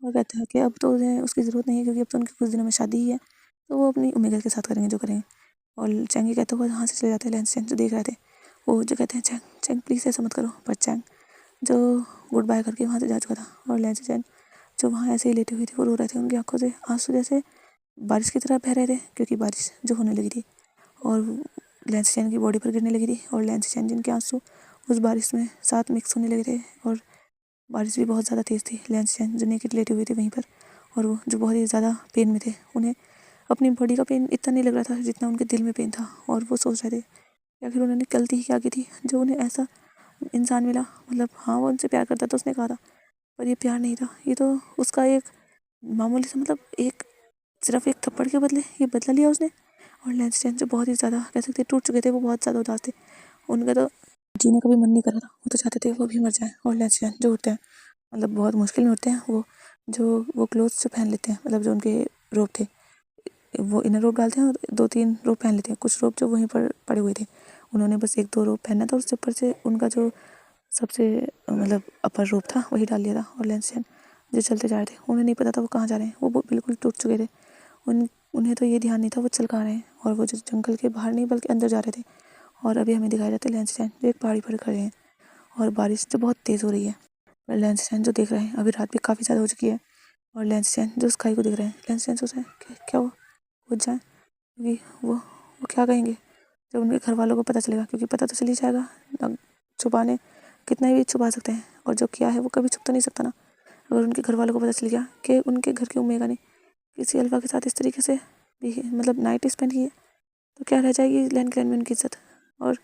और कहता है कि अब तो उन्हें उसकी ज़रूरत नहीं है क्योंकि अब तो उनके कुछ दिनों में शादी ही है, तो वो अपनी ओमेगा के साथ करेंगे जो करेंगे। और चैंग ये कहता हुआ वहाँ से चले जाते हैं लैंस चैंग जो देख रहे थे, वो जो कहते हैं चैंग चैंग प्लीज़ ऐसा मत करो। पर चैंग जो गुड बाय करके वहाँ से जा चुका था और लैंस चैन जो वहाँ ऐसे ही लेटे हुए थे वो रो रहे थे, उनकी आंखों से आंसू जैसे बारिश की तरह बह रहे थे क्योंकि बारिश जो होने लगी थी और लैंस चैन की बॉडी पर गिरने लगी थी और लैंस चैन जिनके आंसू उस बारिश में साथ मिक्स होने लगे थे और बारिश भी बहुत ज़्यादा तेज़ थी। लैंस चैन जो नेकेड लेटे हुए थे वहीं पर और वो जो बहुत ही ज़्यादा पेन में थे, उन्हें अपनी बॉडी का पेन इतना नहीं लग रहा था जितना उनके दिल में पेन था। और वो सोच रहे थे या फिर उन्होंने गलती ही क्या की थी जो उन्हें ऐसा इंसान मिला, मतलब हाँ वो उनसे प्यार करता था उसने कहा था पर ये प्यार नहीं था, ये तो उसका एक मामूली सा मतलब एक सिर्फ एक थप्पड़ के बदले ये बदला लिया उसने। और लैंस चैन जो बहुत ही ज़्यादा कह सकते टूट चुके थे, वो बहुत ज़्यादा उदास थे, उनका तो जीने का भी मन नहीं कर रहा था, वो तो चाहते थे वो भी मर जाए। और लैंस चैन जो उठते हैं मतलब बहुत मुश्किल में उठते हैं, वो क्लोथ्स जो पहन लेते हैं मतलब जो उनके रोब थे वो इनर रोब डालते हैं और 2-3 रोब पहन लेते हैं, कुछ रोब जो वहीं पर पड़े हुए थे उन्होंने बस 1-2 रोप पहना था, उससे ऊपर से उनका जो सबसे मतलब अपर रोप था वही डाल लिया था। और लैंस चैन जो चलते जा रहे थे, उन्हें नहीं पता था वो कहाँ जा रहे हैं, वो बिल्कुल टूट चुके थे। उन्हें तो ये ध्यान नहीं था वो चल कहाँ रहे हैं, और वो जो जंगल के बाहर नहीं बल्कि अंदर जा रहे थे। और अभी हमें दिखाया जाता है लैंस चैन जो एक पहाड़ी पर खड़े हैं, और बारिश जो बहुत तेज़ हो रही है। और लैंस चैन जो देख रहे हैं, अभी रात भी काफ़ी ज़्यादा हो चुकी है, और लैंस चैन जो स्काई को देख रहे हैं, लैंस चैन सोच रहे हैं कि क्या वो कूद जाएँ, क्योंकि वो क्या कहेंगे जब उनके घर वालों को पता चलेगा, क्योंकि पता तो चल ही जाएगा। छुपाने कितना भी छुपा सकते हैं, और जो किया है वो कभी छुप तो नहीं सकता ना। अगर उनके घर वालों को पता चल गया कि उनके घर की उम्मीदा ने किसी अल्फा के साथ इस तरीके से मतलब नाइट स्पेंड की है, तो क्या रह जाएगी लैंड क्लैन में उनकी इज्जत। और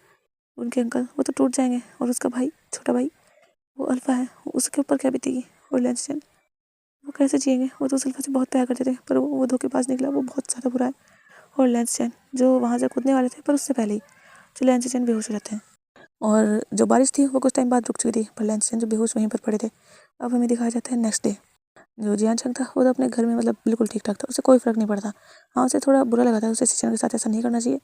उनके अंकल वो तो टूट जाएंगे, और उसका भाई, छोटा भाई, वो अल्फा है, उसके ऊपर क्या बीतेगी। और लैंस चैन वो कैसे जिएंगे, वो तो उस अल्फा से बहुत प्यार करते थे, पर वो धोखेबाज निकला, वो बहुत ज़्यादा बुरा है। और लैंस चैन जो वहाँ से कूदने वाले थे, पर उससे पहले ही जो लैंस चैन बेहोश हो जाते हैं। और जो बारिश थी वो कुछ टाइम बाद रुक चुकी थी, पर लैंस चैन जो बेहोश वहीं पर पड़े थे। अब हमें दिखाया जाता है नेक्स्ट डे। जो जियान चंग था वो तो अपने घर में मतलब बिल्कुल ठीक ठाक था, उसे कोई फ़र्क नहीं पड़ता। हाँ, उसे थोड़ा बुरा लगा था, उसे सिचैन के साथ ऐसा नहीं करना चाहिए,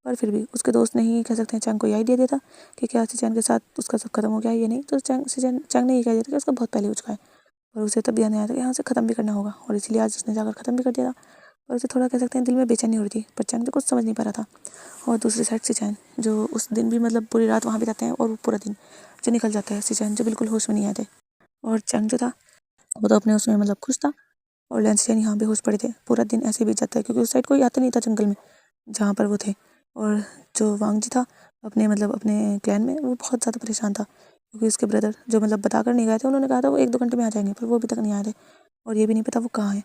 पर फिर भी उसके दोस्त ने ही कह सकते हैं चंग को ये आइडिया दिया था कि क्या सिचैन के साथ उसका सब खत्म हो गया है, ये नहीं तो चंग ने ये कह दिया था कि उसका बहुत पहले हो चुका है। और उसे तब ध्यान आया था कि यहाँ उसे ख़त्म भी करना होगा, और इसलिए आज उसने जाकर ख़त्म भी कर दिया था। और उसे थोड़ा कह सकते हैं दिल में बेचैनी हो रही थी, पर चंग तो कुछ समझ नहीं पा रहा था। और दूसरी साइड सिचैन जो उस दिन भी मतलब पूरी रात वहाँ बिताते हैं, और वो पूरा दिन जो निकल जाता है, सिचैन जो बिल्कुल होश में नहीं आए थे। और चंग जो था वो तो अपने उसमें मतलब खुश था, और लैंस चैन यहाँ बेहोश पड़े थे। पूरा दिन ऐसे बीत जाता है, क्योंकि उस साइड कोई आता नहीं था जंगल में जहाँ पर वो थे। और जो वांग जी था अपने मतलब अपने क्लैन में, वो बहुत ज़्यादा परेशान था, क्योंकि उसके ब्रदर जो मतलब बताकर नहीं गए थे, उन्होंने कहा था वो 1-2 घंटे में आ जाएंगे, पर वो अभी तक नहीं आए थे। और ये भी नहीं पता वो कहाँ है।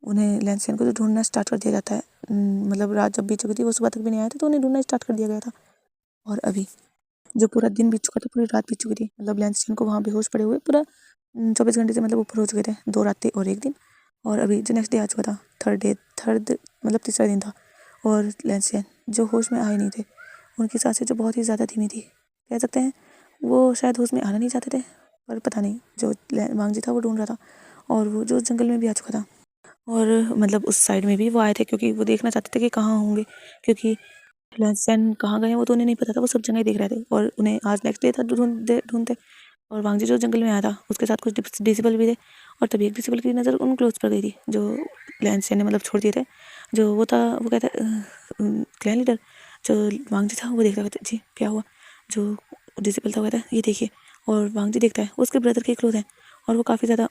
उन्हें लैंस चैन को जो ढूंढना स्टार्ट कर दिया जाता है, मतलब रात जब बीत चुकी थी, वो सुबह तक भी नहीं आए थे, तो उन्हें ढूंढना स्टार्ट कर दिया गया था। और अभी जो पूरा दिन बीत चुका था, पूरी रात बीत चुकी थी, मतलब लैंस चैन को वहाँ बेहोश पड़े हुए पूरा 24 घंटे से मतलब ऊपर हो चुके थे, 2 रातें और 1 दिन। और अभी जो नेक्स्ट डे आ चुका था, थर्ड मतलब तीसरा दिन था, और लैंस चैन जो होश में आए नहीं थे, उनकी सांसें जो बहुत ही ज़्यादा धीमी थी, कह सकते हैं वो शायद होश में आना नहीं चाहते थे, पर पता नहीं जो वांग जी था वो ढूंढ रहा था, और वो जो जंगल में भी आ चुका था। और मतलब उस साइड में भी वो आए थे, क्योंकि वो देखना चाहते थे कि कहाँ होंगे, क्योंकि लैंस चैन कहाँ गए हैं वो तो उन्हें नहीं पता था, वो सब जगह ही देख रहे थे। और उन्हें आज नेक्स्ट डे था ढूंढते। और वांग जी जो जंगल में आया था उसके साथ कुछ डिसेबल भी थे, और तभी एक डिसेबल की नज़र उन क्लोथ्स पर गई थी जो लैंस चैन ने मतलब छोड़ दिए थे। जो वो था वो कहता क्लैन लीडर जो वांग जी था वो देख रहा था, जी क्या हुआ। जो डिसेबल था वो कहता है ये देखिए, और वांग जी देखता है वो उसके ब्रदर के क्लोथ हैं, और वो काफ़ी ज़्यादा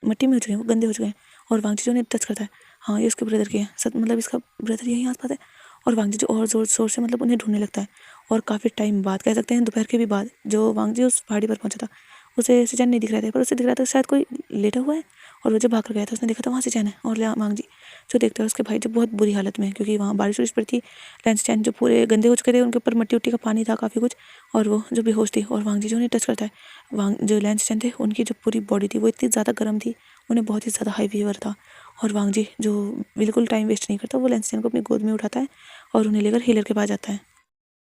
मिट्टी में हो चुके हैं, वो गंदे हो चुके हैं। और वांग जी जो उन्हें टच करता है, हाँ ये उसके ब्रदर के हैं, सब मतलब इसका ब्रदर यहीं आसपास है। और वांग जी जो और ज़ोर शोर से मतलब उन्हें ढूंढने लगता है, और काफ़ी टाइम बाद, कह सकते हैं दोपहर के भी बाद, जो वांग जी उस पहाड़ी पर पहुंचा था, उसे सिचैन नहीं दिख रहा था, पर उसे दिख रहा था शायद कोई लेटा हुआ है। और वो जब भाग कर गया था उसने देखा था वहाँ सिचैन है, और वांग जी जो देखता है उसके भाई जो बहुत बुरी हालत में है, क्योंकि वहाँ बारिश वारिश पड़ी थी, लैंस चैन जो पूरे गंदे हो चुके थे, उनके ऊपर मट्टी उट्टी का पानी था काफ़ी कुछ, और वो जो बेहोश थी। और वांग जी जो उन्हें टच करता है, वांग जो लैंस चैन थे उनकी जो पूरी बॉडी थी वो इतनी ज़्यादा गर्म थी, उन्हें बहुत ही ज़्यादा हाई फीवर था। और वांग जी जो बिल्कुल टाइम वेस्ट नहीं करता, वो लैंस चैन को अपनी गोद में उठाता है और उन्हें लेकर हीलर के पास जाता है।